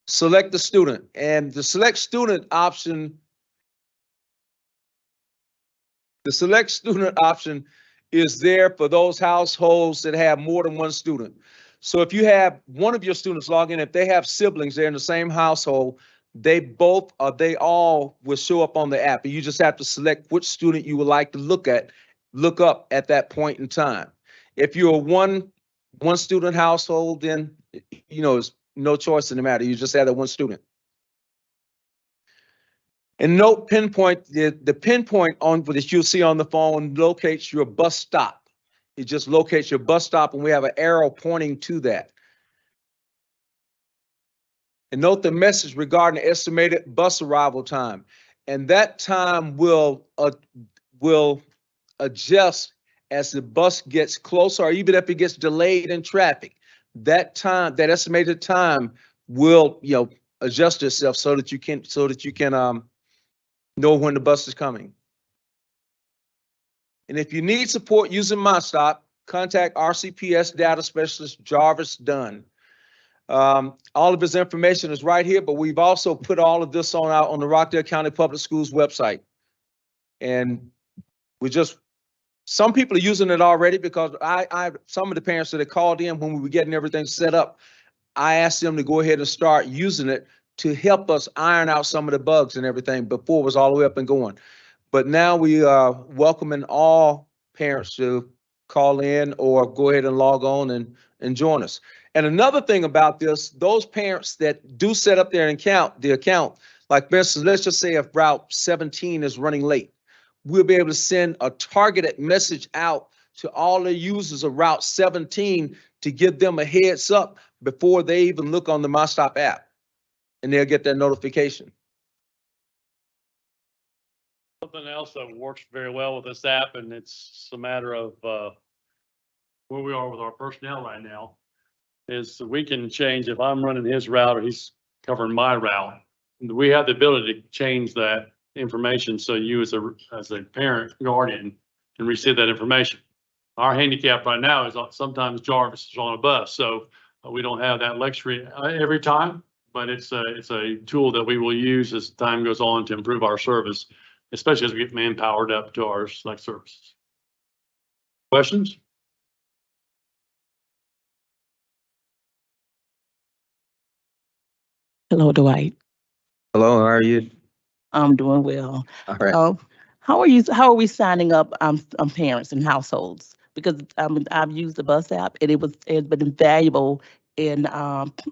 Select the student, and the select student option is there for those households that have more than one student. So if you have one of your students log in, if they have siblings, they're in the same household, they both or they all will show up on the app, and you just have to select which student you would like to look up at that point in time. If you're a one student household, then you know it's no choice in the matter. You just have that one student. And note pinpoint, the pinpoint on that you'll see on the phone locates your bus stop. It just locates your bus stop, and we have an arrow pointing to that. And note the message regarding the estimated bus arrival time. And that time will adjust as the bus gets closer, or even if it gets delayed in traffic. That time, that estimated time will, adjust itself so that you can know when the bus is coming. And if you need support using My Stop, contact RCPS data specialist Jarvis Dunn. All of his information is right here, but we've also put all of this on the Rockdale County Public Schools website. And some people are using it already, because some of the parents that had called in when we were getting everything set up, I asked them to go ahead and start using it to help us iron out some of the bugs and everything before it was all the way up and going. But now we are welcoming all parents to call in or go ahead and log on and join us. And another thing about this, those parents that do set up their account, like for instance, let's just say if Route 17 is running late, we'll be able to send a targeted message out to all the users of Route 17 to give them a heads up before they even look on the My Stop app, and they'll get that notification. Something else that works very well with this app, and it's a matter of where we are with our personnel right now, is we can change if I'm running his route or he's covering my route. We have the ability to change that information so you as a parent guardian can receive that information. Our handicap right now is sometimes Jarvis is on a bus, so we don't have that luxury every time. But it's a tool that we will use as time goes on to improve our service, especially as we get manpowered up to our select services. Questions? Hello, Dwight. Hello, how are you? I'm doing well. All right. How are we signing up parents and households? Because I've used the bus app and it's been invaluable in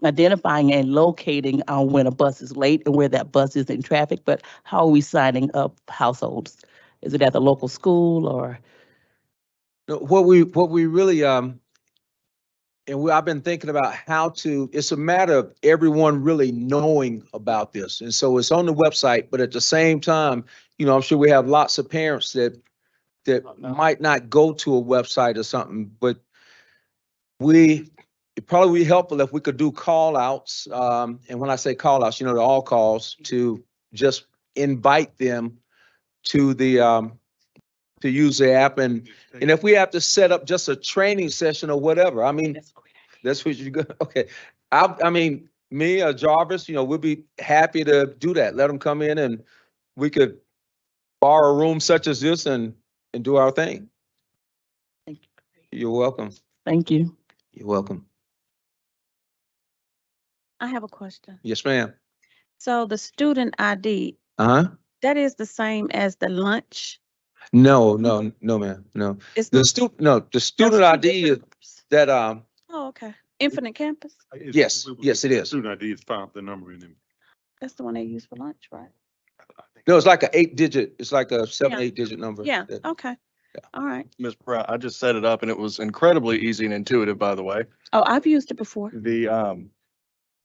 identifying and locating when a bus is late and where that bus is in traffic. But how are we signing up households? Is it at the local school or? No, what we really I've been thinking about how to, it's a matter of everyone really knowing about this. And so it's on the website, but at the same time, I'm sure we have lots of parents that might not go to a website or something, but it probably be helpful if we could do call outs. And when I say call outs, the all calls to just invite them to to use the app. And if we have to set up just a training session or whatever, I mean, that's what you go. Okay. I mean, me or Jarvis, we'll be happy to do that. Let them come in and we could borrow a room such as this and do our thing. Thank you. You're welcome. Thank you. You're welcome. I have a question. Yes, ma'am. So the student ID, Uh-huh. that is the same as the lunch? No, ma'am. No. It's The not. student ID is that, Oh, okay. Infinite Campus? Yes, it is. Student ID is found the number in them. That's the one they use for lunch, right? No, it's like it's like a 7, Yeah. 8-digit number. Yeah, that- okay. All right. Ms. Brown, I just set it up and it was incredibly easy and intuitive, by the way. Oh, I've used it before.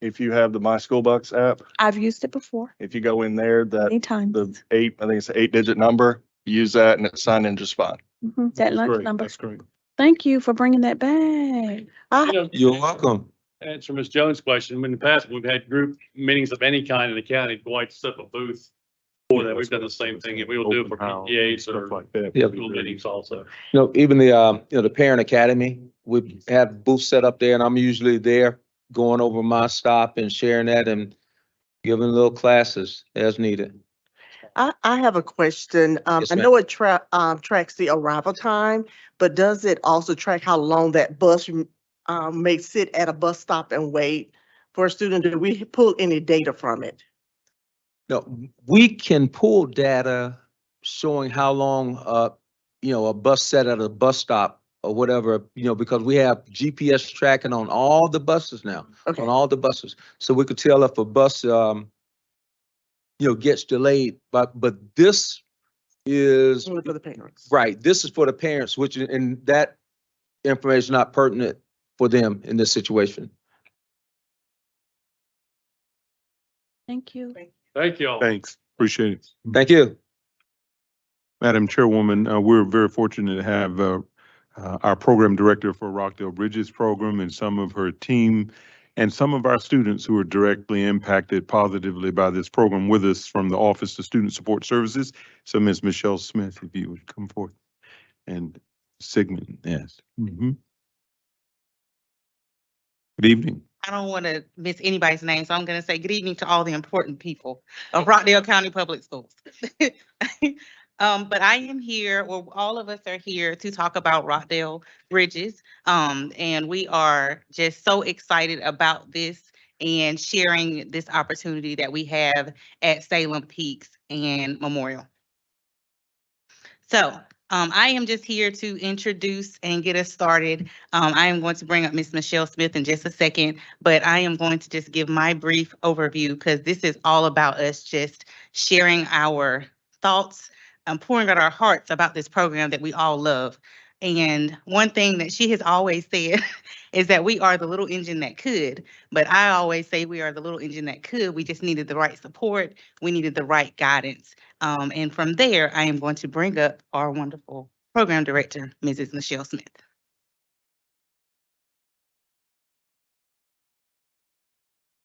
If you have the My School Bucks app, I've used it before, if you go in there, many times. I think it's an 8-digit number, use that and it's signed in just fine. That That's lunch great. number. That's great. Thank you for bringing that back. You're welcome. Answer Ms. Jones' question. In the past, we've had group meetings of any kind in the county, Dwight set up a booth for that. We've done the same thing, and we will do it for Open house, PTAs stuff or like that. Yeah. school meetings also. Even the Parent Academy, we have booths set up there and I'm usually there going over my stop and sharing that and giving little classes as needed. I have a question. Yes, I ma'am. know it tracks the arrival time, but does it also track how long that bus may sit at a bus stop and wait for a student? Do we pull any data from it? No, we can pull data showing how long, a bus set at a bus stop or whatever, because we have GPS tracking on all the buses now, Okay. on all the buses. So we could tell if a bus, gets delayed, but this is, Only for the parents. right, this is for the parents, and that information is not pertinent for them in this situation. Thank you. Thank you all. Thanks. Appreciate it. Thank you. Madam Chairwoman, we're very fortunate to have our program director for Rockdale Bridges program and some of her team and some of our students who are directly impacted positively by this program with us from the Office of Student Support Services. So Ms. Michelle Smith, if you would come forth. And Sigmund, yes. Good evening. I don't want to miss anybody's name, so I'm going to say good evening to all the important people of Rockdale County Public Schools. But I am here, or all of us are here to talk about Rockdale Bridges. And we are just so excited about this and sharing this opportunity that we have at Salem Peaks and Memorial. So I am just here to introduce and get us started. I am going to bring up Ms. Michelle Smith in just a second, but I am going to just give my brief overview because this is all about us just sharing our thoughts and pouring out our hearts about this program that we all love. And one thing that she has always said is that we are the little engine that could, but I always say we are the little engine that could. We just needed the right support. We needed the right guidance. And from there, I am going to bring up our wonderful program director, Mrs. Michelle Smith.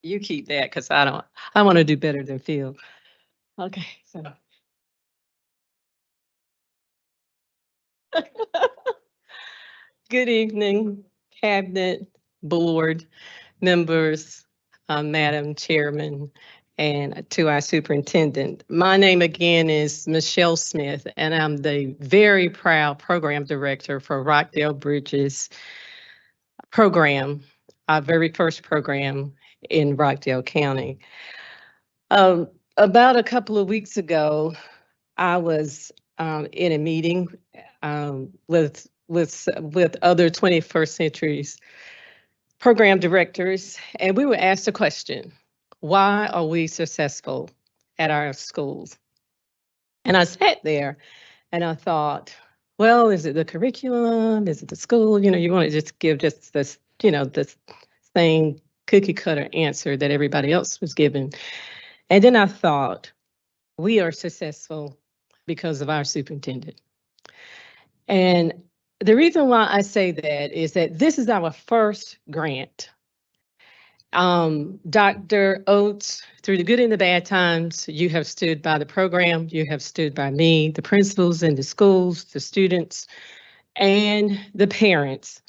You keep that because I want to do better than Phil. Okay, so. Good evening, Cabinet, Board, members, Madam Chairman, and to our Superintendent. My name again is Michelle Smith, and I'm the very proud Program Director for Rockdale Bridges program, our very first program in Rockdale County. About a couple of weeks ago, I was in a meeting with other 21st centuries program directors, and we were asked a question: why are we successful at our schools? And I sat there and I thought, well, is it the curriculum? Is it the school? You want to just give just this, this same cookie cutter answer that everybody else was given. And then I thought, we are successful because of our superintendent. And the reason why I say that is that this is our first grant. Dr. Oates, through the good and the bad times, you have stood by the program, you have stood by me, the principals in the schools, the students, and the parents.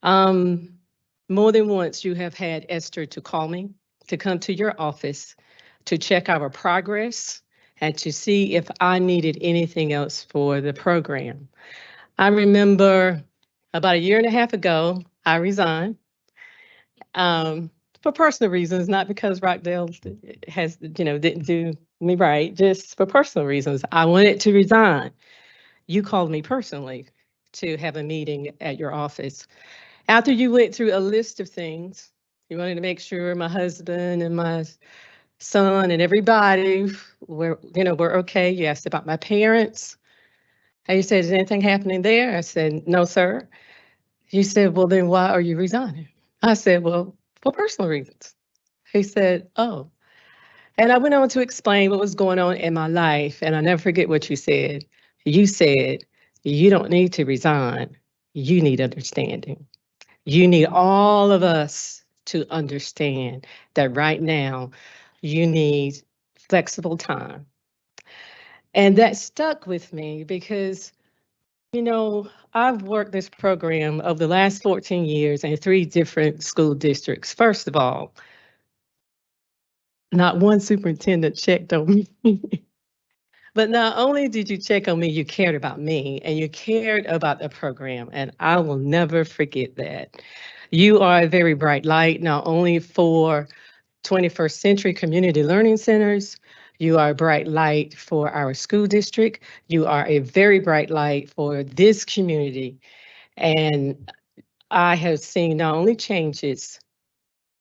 More than once, you have had Esther to call me, to come to your office, to check our progress, and to see if I needed anything else for the program. I remember about a year and a half ago, I resigned. For personal reasons, not because Rockdale has, didn't do me right, just for personal reasons. I wanted to resign. You called me personally to have a meeting at your office. After you went through a list of things, you wanted to make sure my husband and my son and everybody were okay. You asked about my parents. And you said, is anything happening there? I said, no, sir. You said, well, then why are you resigning? I said, well, for personal reasons. He said, oh. And I went on to explain what was going on in my life. And I never forget what you said. You said, you don't need to resign. You need understanding. You need all of us to understand that right now you need flexible time. And that stuck with me because, I've worked this program over the last 14 years in 3 different school districts. First of all, not one superintendent checked on me. But not only did you check on me, you cared about me and you cared about the program. And I will never forget that. You are a very bright light, not only for 21st Century Community Learning Centers, you are a bright light for our school district. You are a very bright light for this community. And I have seen not only changes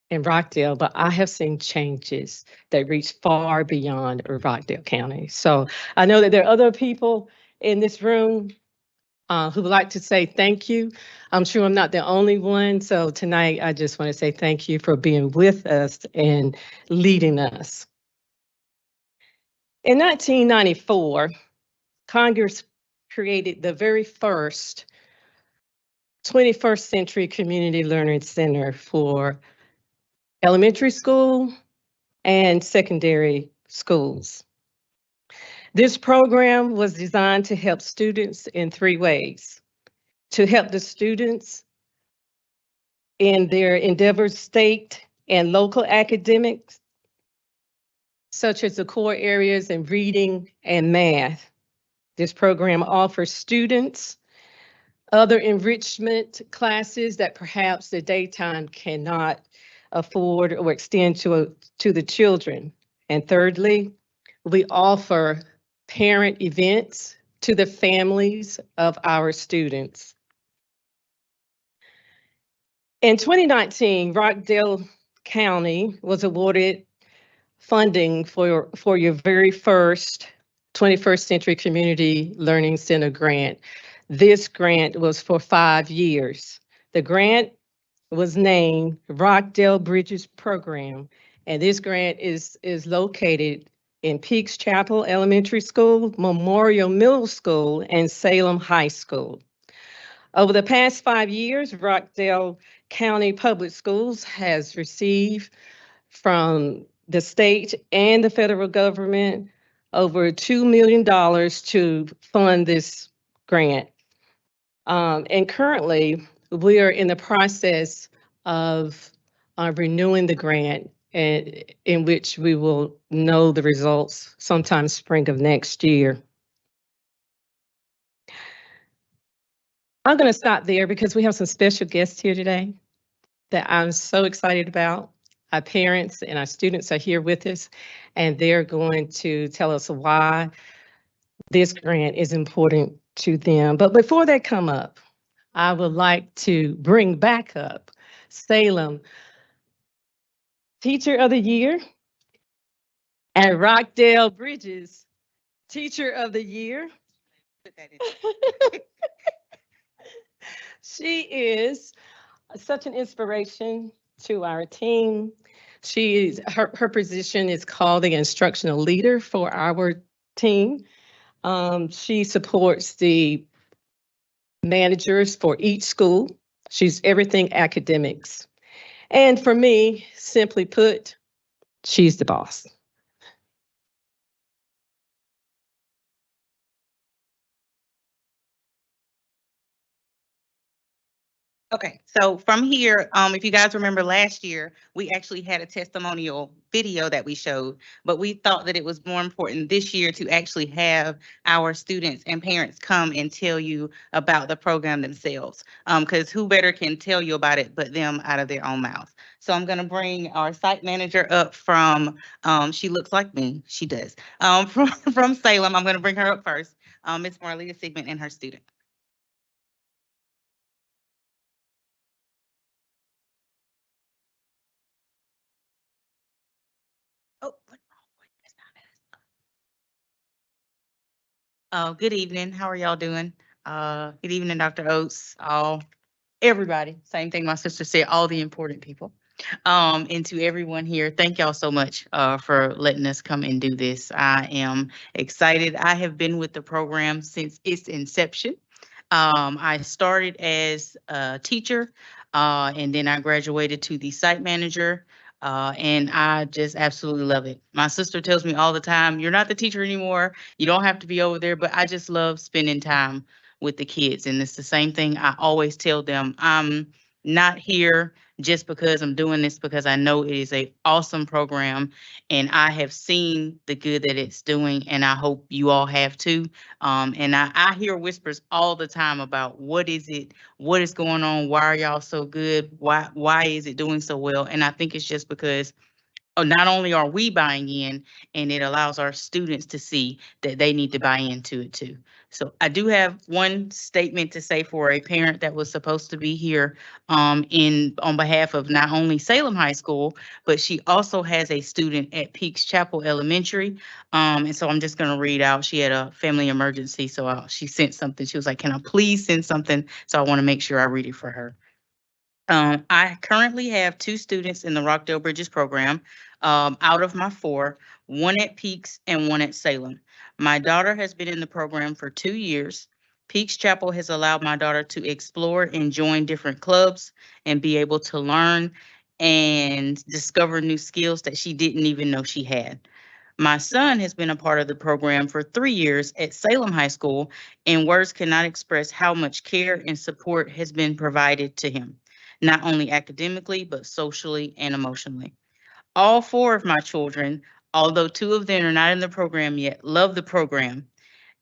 in Rockdale, but I have seen changes that reach far beyond Rockdale County. So I know that there are other people in this room who would like to say thank you. I'm sure I'm not the only one. So tonight, I just want to say thank you for being with us and leading us. In 1994, Congress created the very first 21st Century Community Learning Center for elementary school and secondary schools. This program was designed to help students in 3 ways: to help the students in their endeavors, state and local academics, such as the core areas in reading and math. This program offers students other enrichment classes that perhaps the daytime cannot afford or extend to the children. And thirdly, we offer parent events to the families of our students. In 2019, Rockdale County was awarded funding for your very first 21st Century Community Learning Center grant. This grant was for 5 years. The grant was named Rockdale Bridges Program, and this grant is located in Peaks Chapel Elementary School, Memorial Middle School, and Salem High School. Over the past 5 years, Rockdale County Public Schools has received from the state and the federal government over $2 million to fund this grant. And currently, we are in the process of renewing the grant, and in which we will know the results sometime spring of next year. I'm going to stop there because we have some special guests here today that I'm so excited about. Our parents and our students are here with us, and they're going to tell us why this grant is important to them. But before they come up, I would like to bring back up Salem Teacher of the Year and Rockdale Bridges Teacher of the Year. Put that in. She is such an inspiration to our team. Her position is called the instructional leader for our team. She supports the managers for each school. She's everything academics. And for me, simply put, she's the boss. Okay, so from here, if you guys remember last year, we actually had a testimonial video that we showed, but we thought that it was more important this year to actually have our students and parents come and tell you about the program themselves. Because who better can tell you about it but them out of their own mouth. So I'm gonna bring our site manager up from, she looks like me, she does, from Salem. I'm gonna bring her up first, Ms. Marlia Sigmund and her student. Oh, good evening. How are y'all doing? Good evening, Dr. Oates, everybody. Same thing my sister said, all the important people. And to everyone here, thank y'all so much for letting us come and do this. I am excited. I have been with the program since its inception. I started as a teacher, and then I graduated to the site manager. And I just absolutely love it. My sister tells me all the time, you're not the teacher anymore. You don't have to be over there, but I just love spending time with the kids. And it's the same thing I always tell them. I'm not here just because I'm doing this, because I know it is an awesome program and I have seen the good that it's doing, and I hope you all have too. And I hear whispers all the time about what is it, what is going on, why are y'all so good, why is it doing so well? And I think it's just because not only are we buying in, and it allows our students to see that they need to buy into it too. So I do have one statement to say for a parent that was supposed to be here on behalf of not only Salem High School, but she also has a student at Peaks Chapel Elementary. And so I'm just going to read out. She had a family emergency, so she sent something. She was like, "Can I please send something?" So I want to make sure I read it for her. I currently have 2 students in the Rockdale Bridges program, out of my 4, one at Peaks and one at Salem. My daughter has been in the program for 2 years. Peaks Chapel has allowed my daughter to explore and join different clubs and be able to learn and discover new skills that she didn't even know she had. My son has been a part of the program for 3 years at Salem High School, and words cannot express how much care and support has been provided to him, not only academically, but socially and emotionally. All 4 of my children, although 2 of them are not in the program yet, love the program.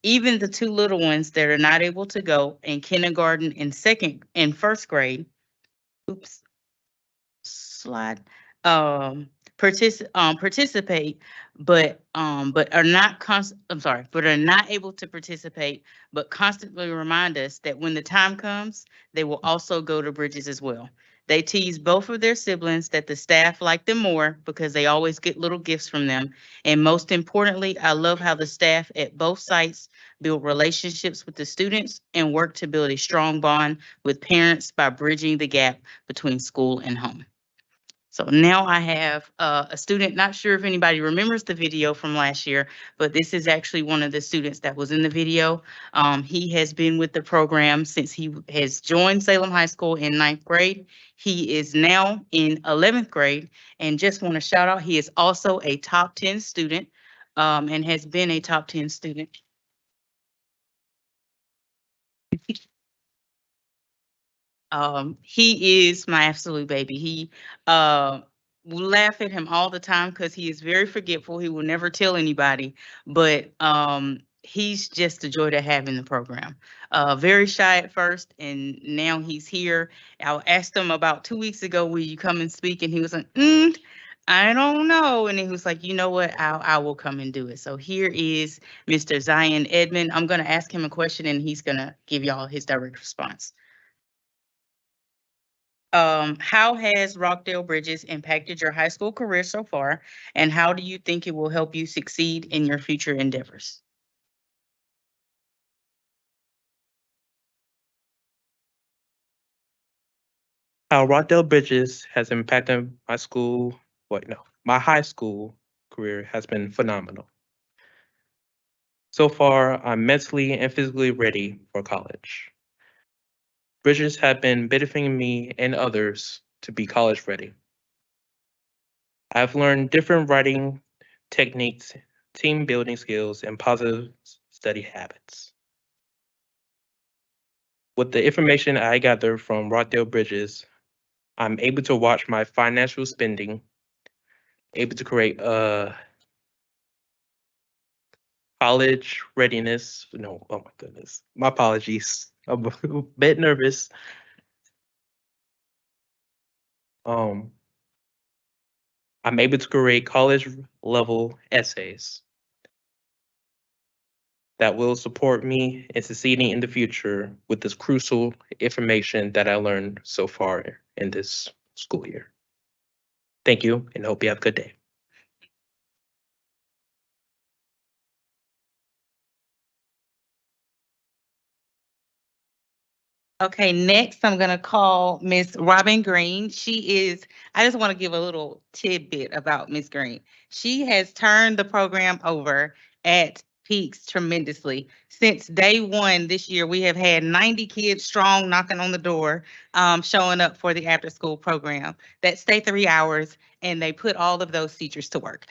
Even the 2 little ones that are not able to go in kindergarten and first grade, oops, slide, participate, but are not but are not able to participate, but constantly remind us that when the time comes, they will also go to Bridges as well. They tease both of their siblings that the staff like them more because they always get little gifts from them. And most importantly, I love how the staff at both sites build relationships with the students and work to build a strong bond with parents by bridging the gap between school and home. So now I have a student, not sure if anybody remembers the video from last year, but this is actually one of the students that was in the video. He has been with the program since he has joined Salem High School in 9th grade. He is now in 11th grade, and just want to shout out, he is also a top 10 student, and has been a top 10 student. He is my absolute baby. We laugh at him all the time because he is very forgetful. He will never tell anybody, but he's just a joy to have in the program. Very shy at first, and now he's here. I asked him about 2 weeks ago, will you come and speak? And he was like, I don't know. And he was like, you know what? I will come and do it. So here is Mr. Zion Edmond. I'm going to ask him a question and he's going to give y'all his direct response. How has Rockdale Bridges impacted your high school career so far? And how do you think it will help you succeed in your future endeavors? How Rockdale Bridges has impacted my school, my high school career has been phenomenal. So far, I'm mentally and physically ready for college. Bridges have been benefiting me and others to be college ready. I've learned different writing techniques, team building skills, and positive study habits. With the information I gather from Rockdale Bridges, I'm able to watch my financial spending, able to create a college readiness. No, oh my goodness. My apologies. I'm a bit nervous. I'm able to create college level essays that will support me in succeeding in the future with this crucial information that I learned so far in this school year. Thank you and hope you have a good day. Okay, next I'm gonna call Miss Robin Green. I just want to give a little tidbit about Miss Green. She has turned the program over at Peaks tremendously. Since day one this year, we have had 90 kids strong knocking on the door, showing up for the after school program that stay 3 hours and they put all of those teachers to work.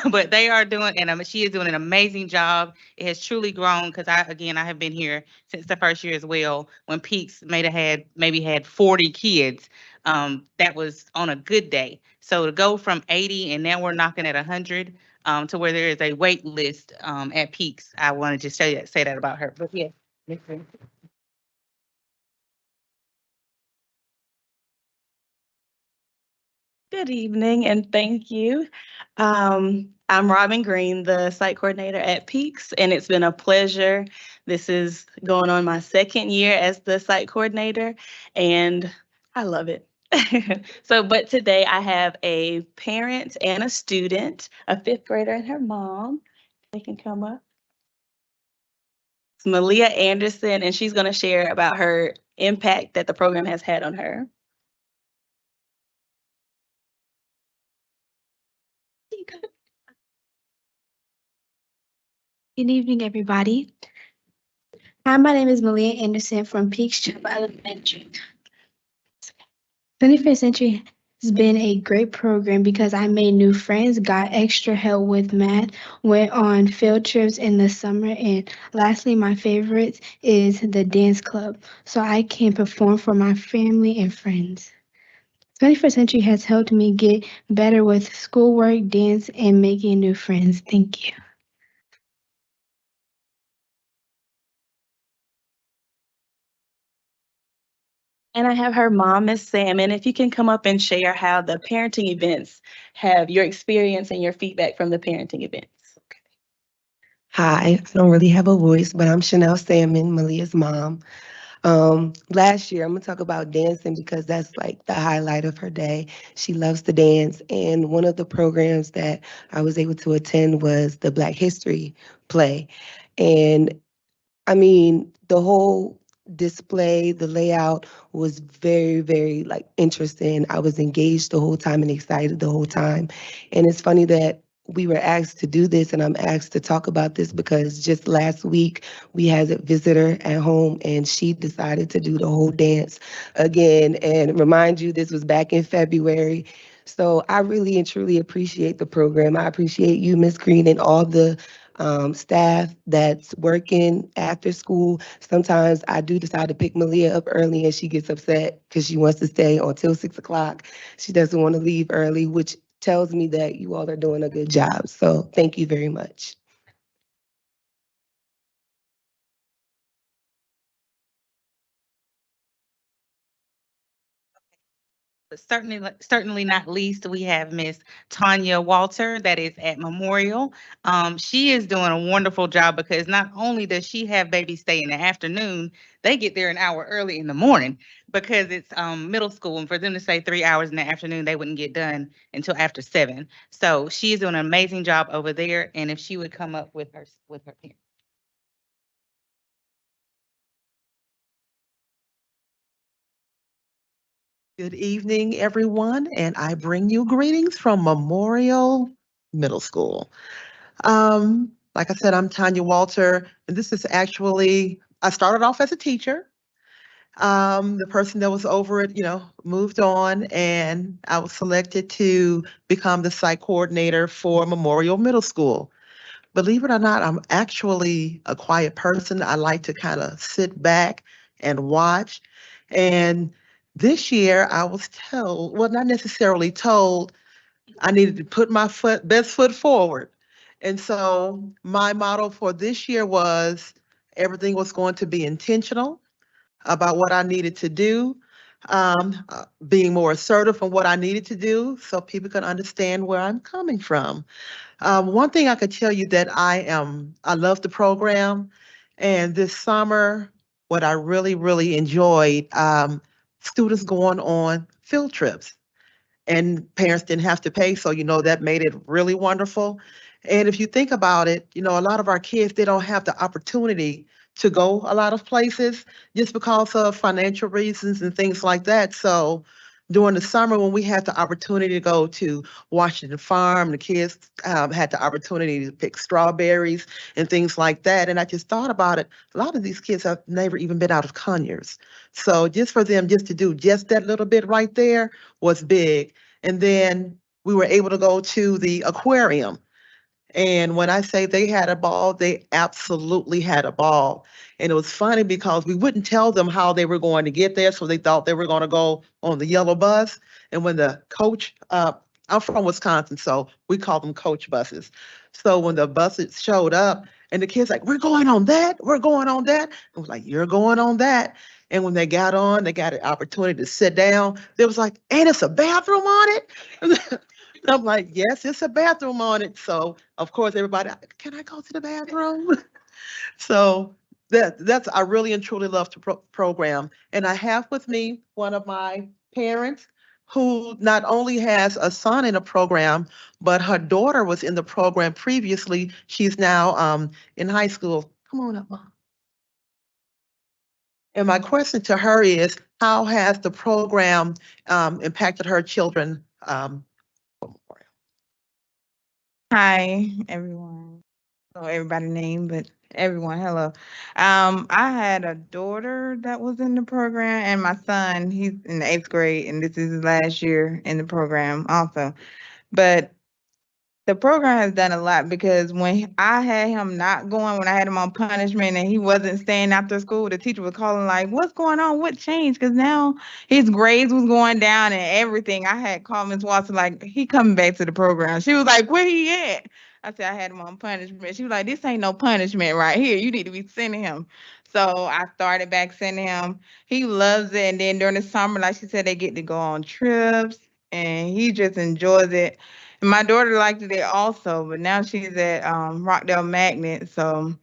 But they are doing, and she is doing an amazing job. It has truly grown because I have been here since the first year as well. When Peaks maybe had 40 kids, that was on a good day. So to go from 80 and now we're knocking at 100, to where there is a wait list at Peaks, I wanted to say that about her. But yeah. Good evening and thank you. I'm Robin Green, the site coordinator at Peaks, and it's been a pleasure. This is going on my second year as the site coordinator, and I love it. But today I have a parent and a student, a fifth grader and her mom. They can come up. It's Malia Anderson, and she's going to share about her impact that the program has had on her. Good evening, everybody. Hi, my name is Malia Anderson from Peaks Chapel Elementary. 21st Century has been a great program because I made new friends, got extra help with math, went on field trips in the summer, and lastly, my favorite is the dance club, so I can perform for my family and friends. 21st Century has helped me get better with schoolwork, dance, and making new friends. Thank you. And I have her mom, Miss Salmon. If you can come up and share how the parenting events have your experience and your feedback from the parenting events. Hi, I don't really have a voice, but I'm Chanel Salmon, Malia's mom. Last year, I'm gonna talk about dancing because that's like the highlight of her day. She loves to dance, and one of the programs that I was able to attend was the Black History play. And I mean, the whole display, the layout was very, very like interesting. I was engaged the whole time and excited the whole time. And it's funny that we were asked to do this and I'm asked to talk about this because just last week we had a visitor at home and she decided to do the whole dance again. And remind you, this was back in February. So I really and truly appreciate the program. I appreciate you, Ms. Green, and all the staff that's working after school. Sometimes I do decide to pick Malia up early and she gets upset because she wants to stay until 6 o'clock. She doesn't want to leave early, which tells me that you all are doing a good job. So thank you very much. But certainly not least, we have Miss Tanya Walter that is at Memorial. She is doing a wonderful job because not only does she have babies stay in the afternoon, they get there an hour early in the morning because it's middle school, and for them to stay 3 hours in the afternoon, they wouldn't get done until after 7. So she is doing an amazing job over there, and if she would come up with her parents. Good evening, everyone, and I bring you greetings from Memorial Middle School. Like I said, I'm Tanya Walter, and this is actually, I started off as a teacher. The person that was over it, moved on, and I was selected to become the site coordinator for Memorial Middle School. Believe it or not, I'm actually a quiet person. I like to kind of sit back and watch. And this year I was told, well, not necessarily told, I needed to put my best foot forward. And so my motto for this year was everything was going to be intentional about what I needed to do, being more assertive on what I needed to do so people can understand where I'm coming from. One thing I could tell you that I love the program, and this summer, what I really, really enjoyed, students going on field trips, and parents didn't have to pay, so that made it really wonderful. And if you think about it, a lot of our kids, they don't have the opportunity to go a lot of places just because of financial reasons and things like that. So during the summer, when we had the opportunity to go to Washington Farm, the kids had the opportunity to pick strawberries and things like that. And I just thought about it. A lot of these kids have never even been out of Conyers. So just for them just to do just that little bit right there was big. And then we were able to go to the aquarium. And when I say they had a ball, they absolutely had a ball. And it was funny because we wouldn't tell them how they were going to get there. So they thought they were going to go on the yellow bus. And when the coach, I'm from Wisconsin, so we call them coach buses. So when the buses showed up and the kids like, we're going on that, we're going on that. I was like, you're going on that. And when they got on, they got an opportunity to sit down. They was like, and it's a bathroom on it? I'm like, yes, it's a bathroom on it. So of course, everybody, can I go to the bathroom? So that's I really and truly love the program. And I have with me one of my parents who not only has a son in the program, but her daughter was in the program previously. She's now in high school. Come on up, Mom. And my question to her is, how has the program impacted her children? Hi, everyone. Oh, everybody name, but everyone, hello. I had a daughter that was in the program, and my son, he's in the 8th grade, and this is his last year in the program also. But the program has done a lot because when I had him not going, when I had him on punishment and he wasn't staying after school, the teacher was calling like, what's going on? What changed? Because now his grades was going down and everything. I had called Ms. Watson like, he coming back to the program. She was like, where he at? I said, I had him on punishment. She was like, this ain't no punishment right here. You need to be sending him. So I started back sending him. He loves it. And then during the summer, like she said, they get to go on trips and he just enjoys it. And my daughter liked it also, but now she's at Rockdale Magnet. So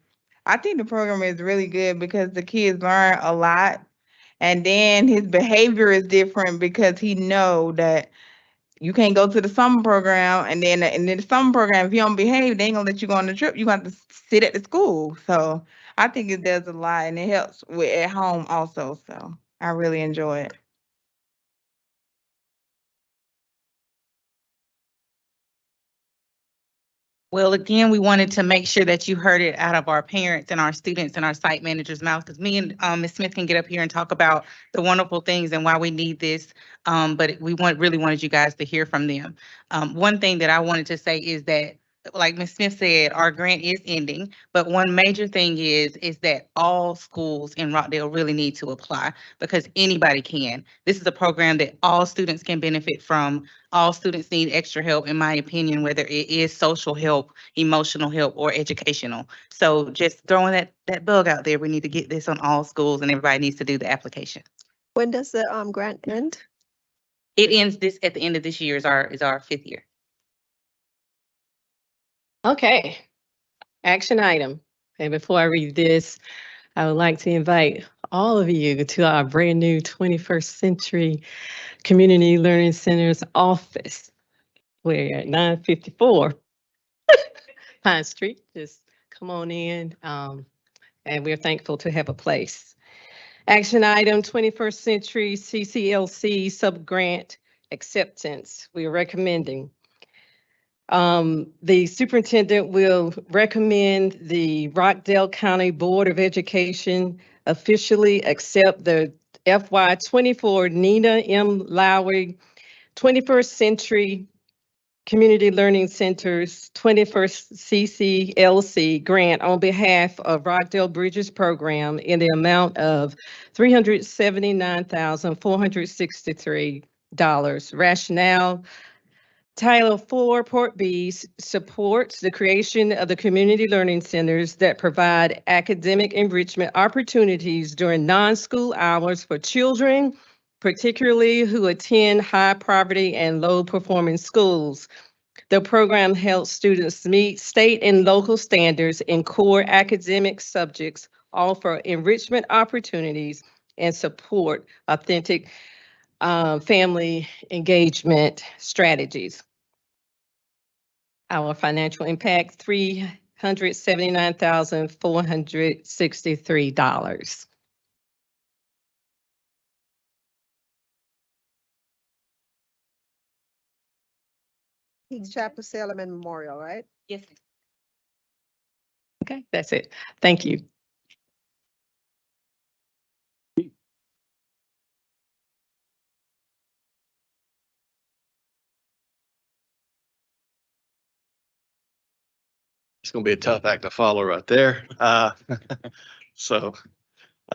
I think the program is really good because the kids learn a lot. And then his behavior is different because he know that you can't go to the summer program and then the summer program, if you don't behave, they ain't gonna let you go on the trip. You got to sit at the school. So I think it does a lot and it helps with at home also. So I really enjoy it. Well, again, we wanted to make sure that you heard it out of our parents and our students and our site managers' mouths, because me and Ms. Smith can get up here and talk about the wonderful things and why we need this. But we really wanted you guys to hear from them. One thing that I wanted to say is that like Ms. Smith said, our grant is ending, but one major thing is that all schools in Rockdale really need to apply because anybody can. This is a program that all students can benefit from. All students need extra help, in my opinion, whether it is social help, emotional help, or educational. So just throwing that bug out there, we need to get this on all schools and everybody needs to do the application. When does the grant end? It ends at the end of this year is our 5th year. Okay, action item. And before I read this, I would like to invite all of you to our brand new 21st Century Community Learning Center's office. We're at 954 Pine Street. Just come on in, and we're thankful to have a place. Action item 21st Century CCLC subgrant acceptance. We are recommending. The superintendent will recommend the Rockdale County Board of Education officially accept the FY24 Nina M. Lowry 21st Century Community Learning Center's 21st CCLC grant on behalf of Rockdale Bridges Program in the amount of $379,463. Rationale: Title IV, Part B supports the creation of the community learning centers that provide academic enrichment opportunities during non-school hours for children, particularly who attend high poverty and low performing schools. The program helps students meet state and local standards in core academic subjects, offer enrichment opportunities, and support authentic family engagement strategies. Our financial impact, $379,463. Each Chapel, Salem, and Memorial, right? Yes. Okay, that's it. Thank you. It's gonna be a tough act to follow right there. So,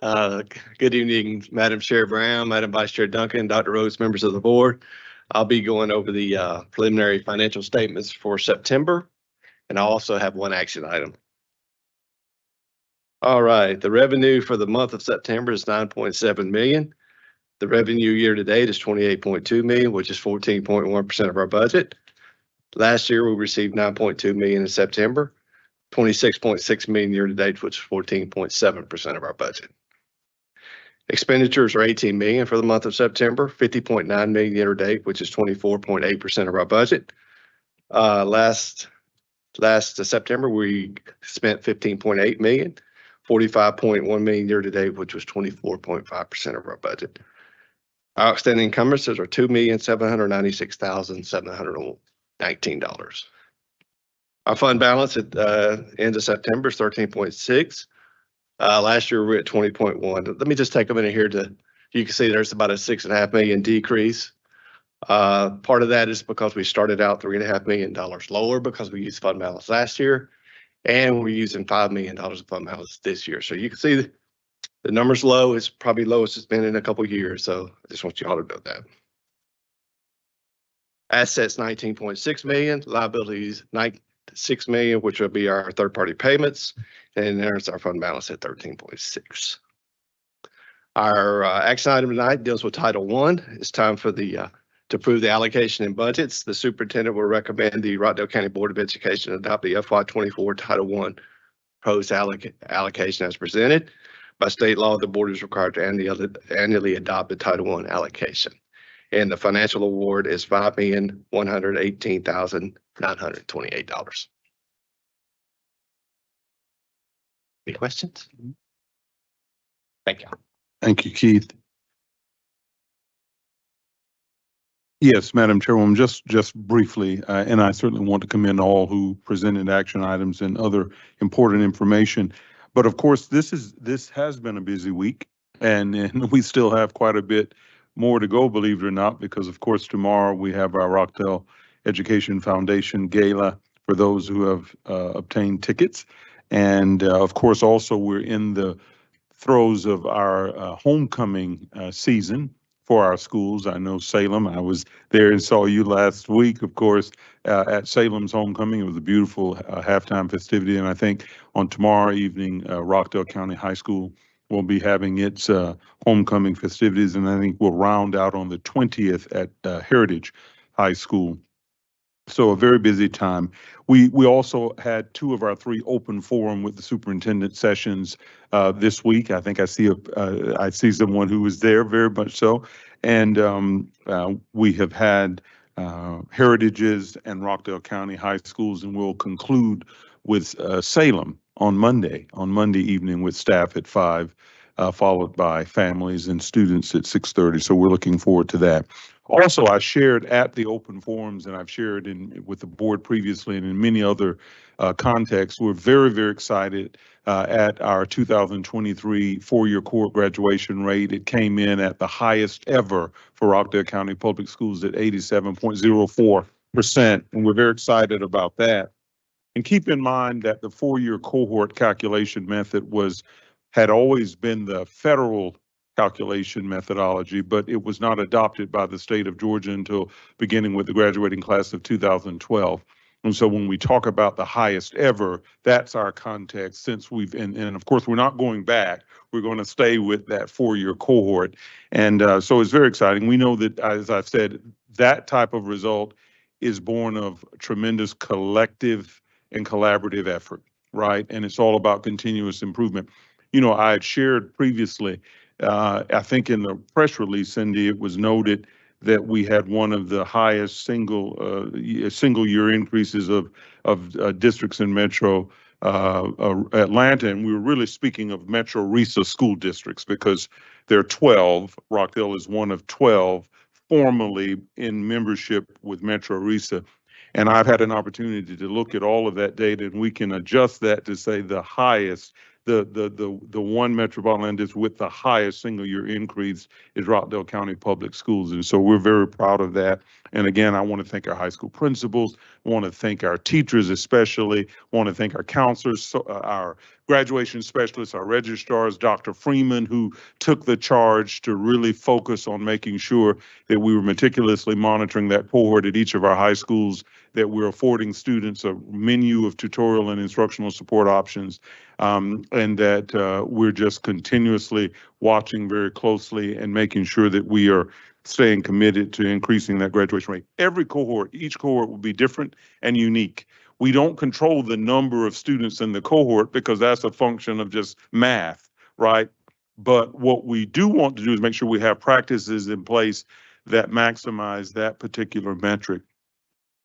good evening, Madam Chair Brown, Madam Vice Chair Duncan, Dr. Rhodes, members of the board. I'll be going over the preliminary financial statements for September, and I also have one action item. All right, the revenue for the month of September is 9.7 million. The revenue year to date is 28.2 million, which is 14.1% of our budget. Last year, we received 9.2 million in September, 26.6 million year to date, which is 14.7% of our budget. Expenditures are 18 million for the month of September, 50.9 million year to date, which is 24.8% of our budget. Last September, we spent 15.8 million, 45.1 million year to date, which was 24.5% of our budget. Our outstanding encumbrances are $2,796,719. Our fund balance at end of September is 13.6. Last year we were at 20.1. Let me just take a minute here you can see there's about a $6.5 million decrease. Part of that is because we started out $3.5 million lower because we used fund balance last year, and we're using $5 million of fund balance this year. So you can see the number's low. It's probably lowest it's been in a couple of years. So I just want you all to know that. Assets 19.6 million, liabilities 6 million, which will be our third-party payments, and there's our fund balance at 13.6. Our action item tonight deals with Title I. It's time for to approve the allocation and budgets. The superintendent will recommend the Rockdale County Board of Education adopt the FY24 Title I proposed allocation as presented. By state law, the board is required to annually adopt the Title I allocation. And the financial award is $5,118,928. Any questions? Thank you. Thank you, Keith. Yes, Madam Chairwoman, just briefly, and I certainly want to commend all who presented action items and other important information. But of course, this has been a busy week, and we still have quite a bit more to go, believe it or not, because of course tomorrow we have our Rockdale Education Foundation Gala for those who have obtained tickets. And of course, also we're in the throes of our homecoming season for our schools. I know Salem, I was there and saw you last week, of course, at Salem's homecoming. It was a beautiful halftime festivity. And I think on tomorrow evening, Rockdale County High School will be having its homecoming festivities. And I think we'll round out on the 20th at Heritage High School. So a very busy time. We also had 2 of our 3 open forum with the superintendent sessions this week. I think I see someone who was there, very much so. And we have had Heritages and Rockdale County High Schools, and we'll conclude with Salem on Monday evening with staff at 5, followed by families and students at 6:30. So we're looking forward to that. Also, I shared at the open forums, and I've shared with the board previously and in many other contexts. We're very, very excited at our 2023 four-year cohort graduation rate. It came in at the highest ever for Rockdale County Public Schools at 87.04%, and we're very excited about that. And keep in mind that the four-year cohort calculation method had always been the federal calculation methodology, but it was not adopted by the state of Georgia until beginning with the graduating class of 2012. And so when we talk about the highest ever, that's our context since and of course, we're not going back. We're going to stay with that four-year cohort. And so it's very exciting. We know that, as I've said, that type of result is born of tremendous collective and collaborative effort, right? And it's all about continuous improvement. You know, I had shared previously, I think in the press release, Cindy, it was noted that we had one of the highest single year increases of districts in Metro Atlanta, and we were really speaking of Metro RISA school districts because there are 12. Rockdale is one of 12 formally in membership with Metro RISA. And I've had an opportunity to look at all of that data, and we can adjust that to say the highest, the one metropolitan district with the highest single year increase is Rockdale County Public Schools. And so we're very proud of that. And again, I want to thank our high school principals, want to thank our teachers especially, want to thank our counselors, our graduation specialists, our registrars, Dr. Freeman, who took the charge to really focus on making sure that we were meticulously monitoring that cohort at each of our high schools, that we're affording students a menu of tutorial and instructional support options, and that we're just continuously watching very closely and making sure that we are staying committed to increasing that graduation rate. Each cohort will be different and unique. We don't control the number of students in the cohort because that's a function of just math, right? But what we do want to do is make sure we have practices in place that maximize that particular metric.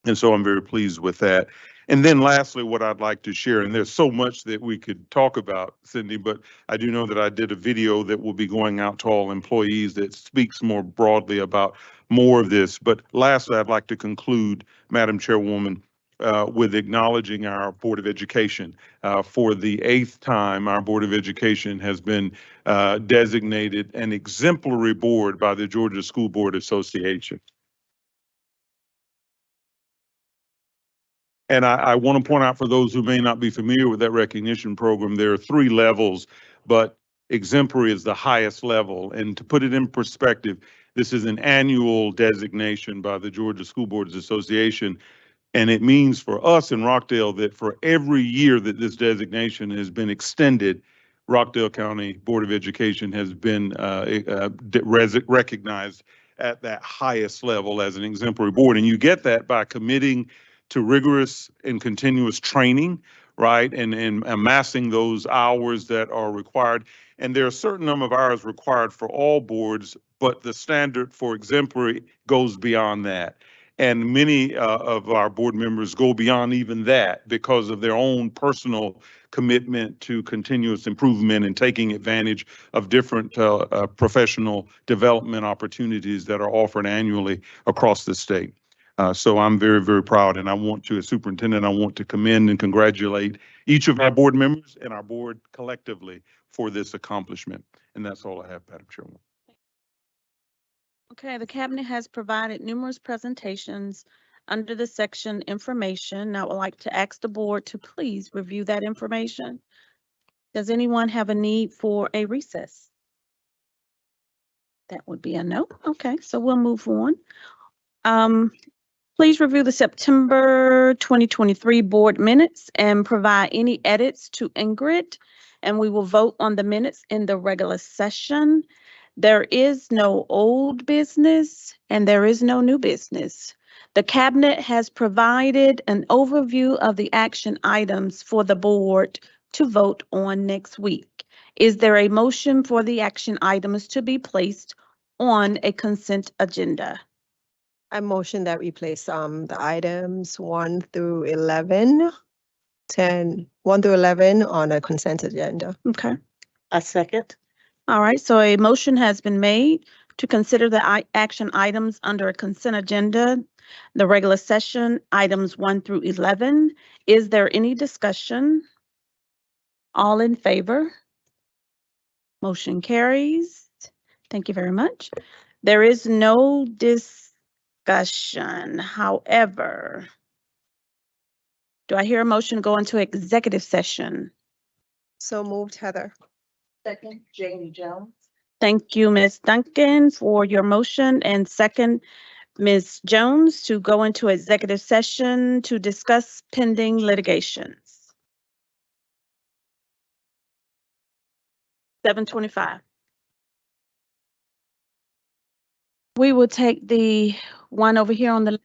And so I'm very pleased with that. And then lastly, what I'd like to share, and there's so much that we could talk about, Cindy, but I do know that I did a video that will be going out to all employees that speaks more broadly about more of this. But lastly, I'd like to conclude, Madam Chairwoman, with acknowledging our Board of Education. For the 8th time, our Board of Education has been designated an exemplary board by the Georgia School Board Association. And I want to point out for those who may not be familiar with that recognition program, there are 3 levels, but exemplary is the highest level. And to put it in perspective, this is an annual designation by the Georgia School Boards Association. And it means for us in Rockdale that for every year that this designation has been extended, Rockdale County Board of Education has been recognized at that highest level as an exemplary board. And you get that by committing to rigorous and continuous training, right? And amassing those hours that are required. And there are a certain number of hours required for all boards, but the standard for exemplary goes beyond that. And many of our board members go beyond even that because of their own personal commitment to continuous improvement and taking advantage of different professional development opportunities that are offered annually across the state. So I'm very, very proud, and I want to, as superintendent, I want to commend and congratulate each of our board members and our board collectively for this accomplishment. And that's all I have, Madam Chairman. Okay, the cabinet has provided numerous presentations under the section Information. I would like to ask the board to please review that information. Does anyone have a need for a recess? That would be a no. Okay, so we'll move on. Please review the September 2023 board minutes and provide any edits to Ingrid, and we will vote on the minutes in the regular session. There is no old business and there is no new business. The cabinet has provided an overview of the action items for the board to vote on next week. Is there a motion for the action items to be placed on a consent agenda? I motion that we place the items 1 through 11, 1 through 11 on a consent agenda. Okay. A second. All right, so a motion has been made to consider the action items under a consent agenda, the regular session, items 1 through 11. Is there any discussion? All in favor? Motion carries. Thank you very much. There is no discussion. However, do I hear a motion to go into executive session? So moved, Heather. Second, Jamie Jones. Thank you, Ms. Duncan, for your motion, and second, Ms. Jones, to go into executive session to discuss pending litigations. 7:25. We will take the one over here on the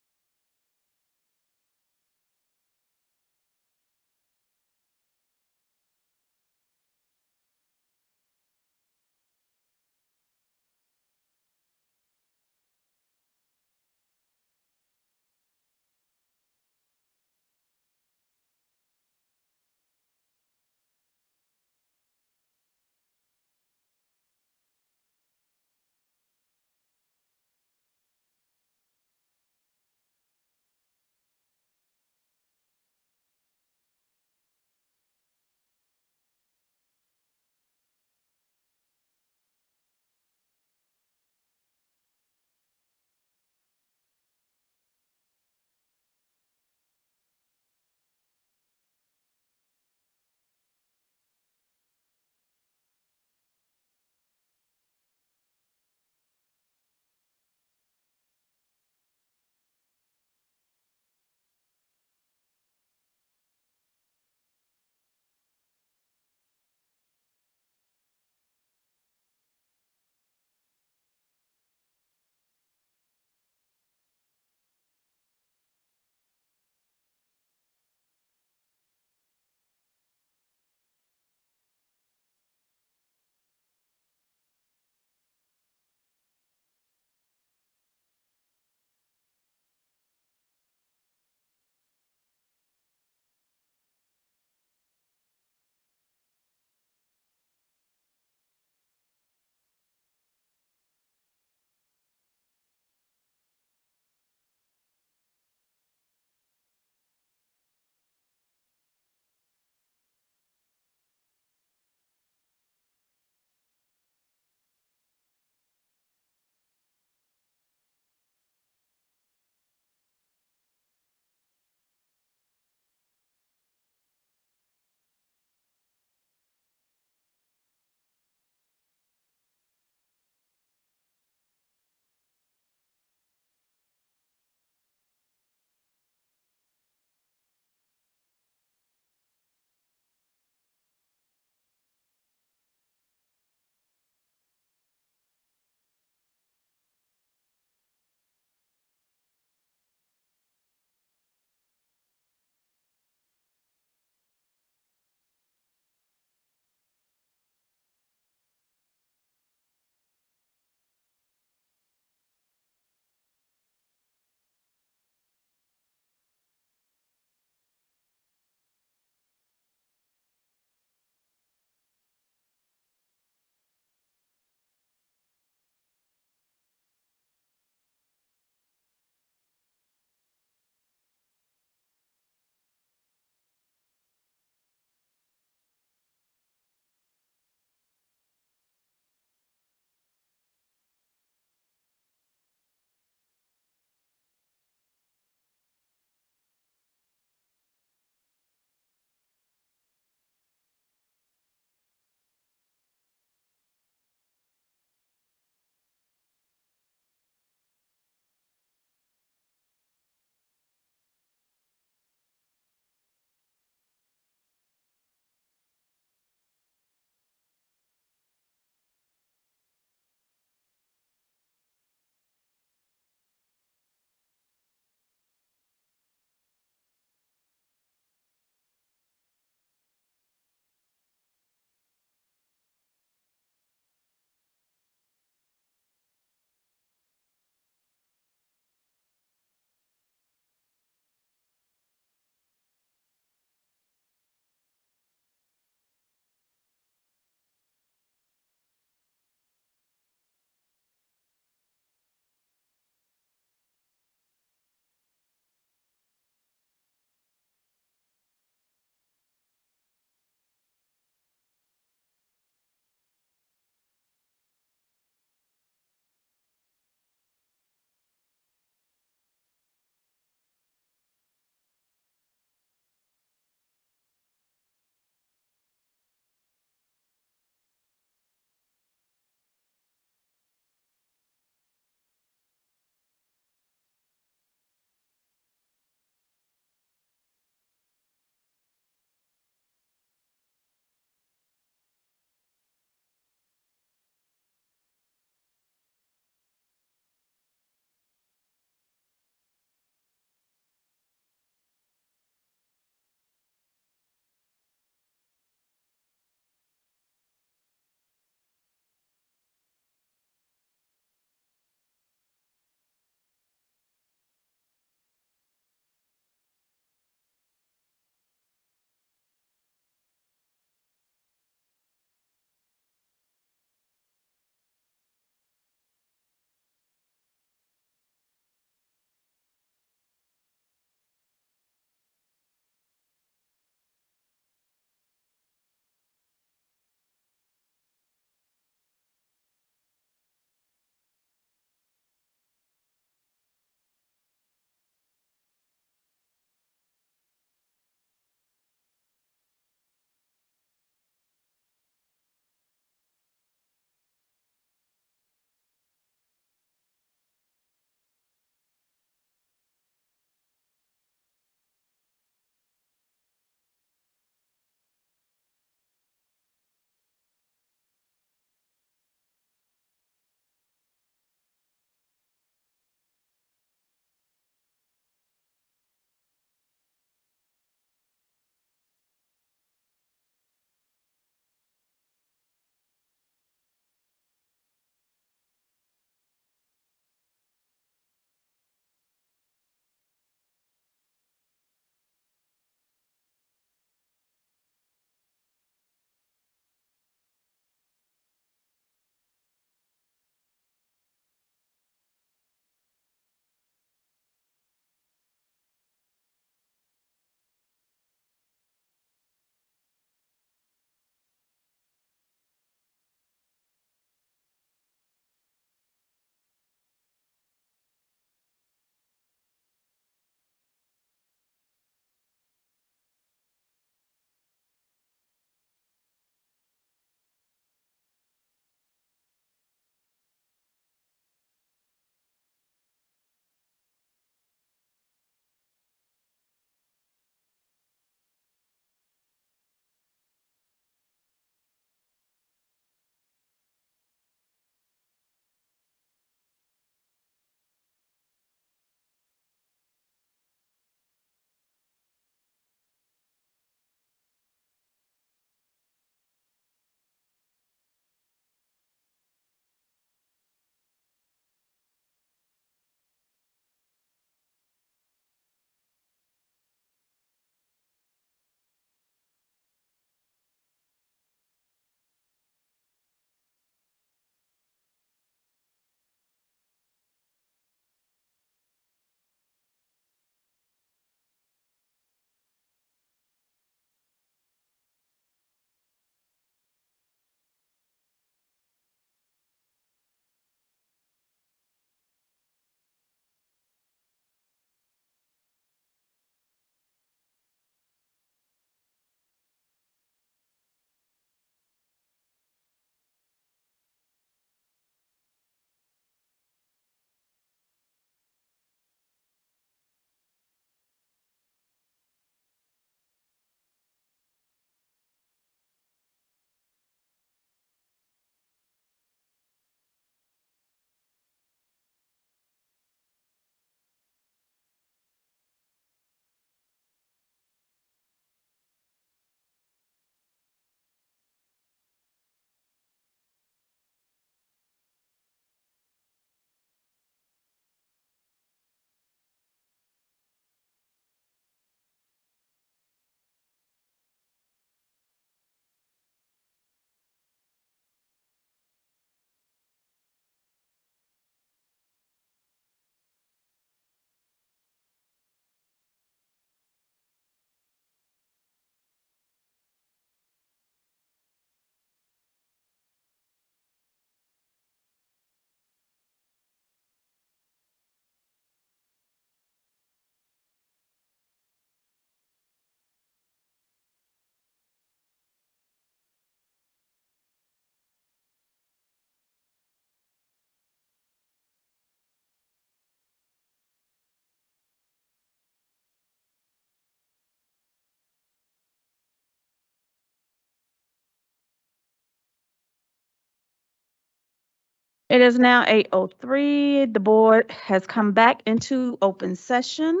It is now 8:03. The board has come back into open session.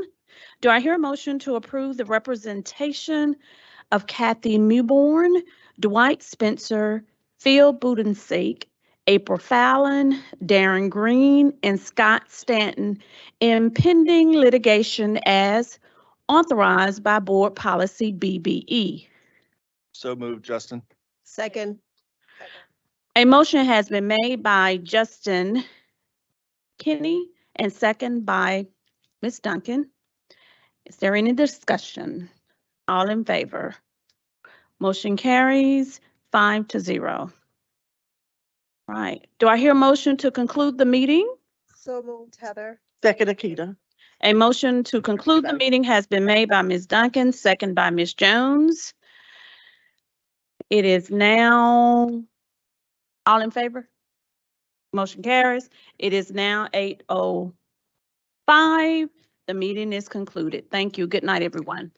Do I hear a motion to approve the representation of Kathy Mewborn, Dwight Spencer, Phil Budensake, April Fallon, Darren Green, and Scott Stanton in pending litigation as authorized by Board Policy BBE? So moved, Justin. Second. A motion has been made by Justin Kinney and second by Ms. Duncan. Is there any discussion? All in favor? Motion carries 5-0. Right. Do I hear a motion to conclude the meeting? So moved, Heather. Second, Akita. A motion to conclude the meeting has been made by Ms. Duncan, second by Ms. Jones. It is now, all in favor? Motion carries. It is now 8:05. The meeting is concluded. Thank you. Good night, everyone.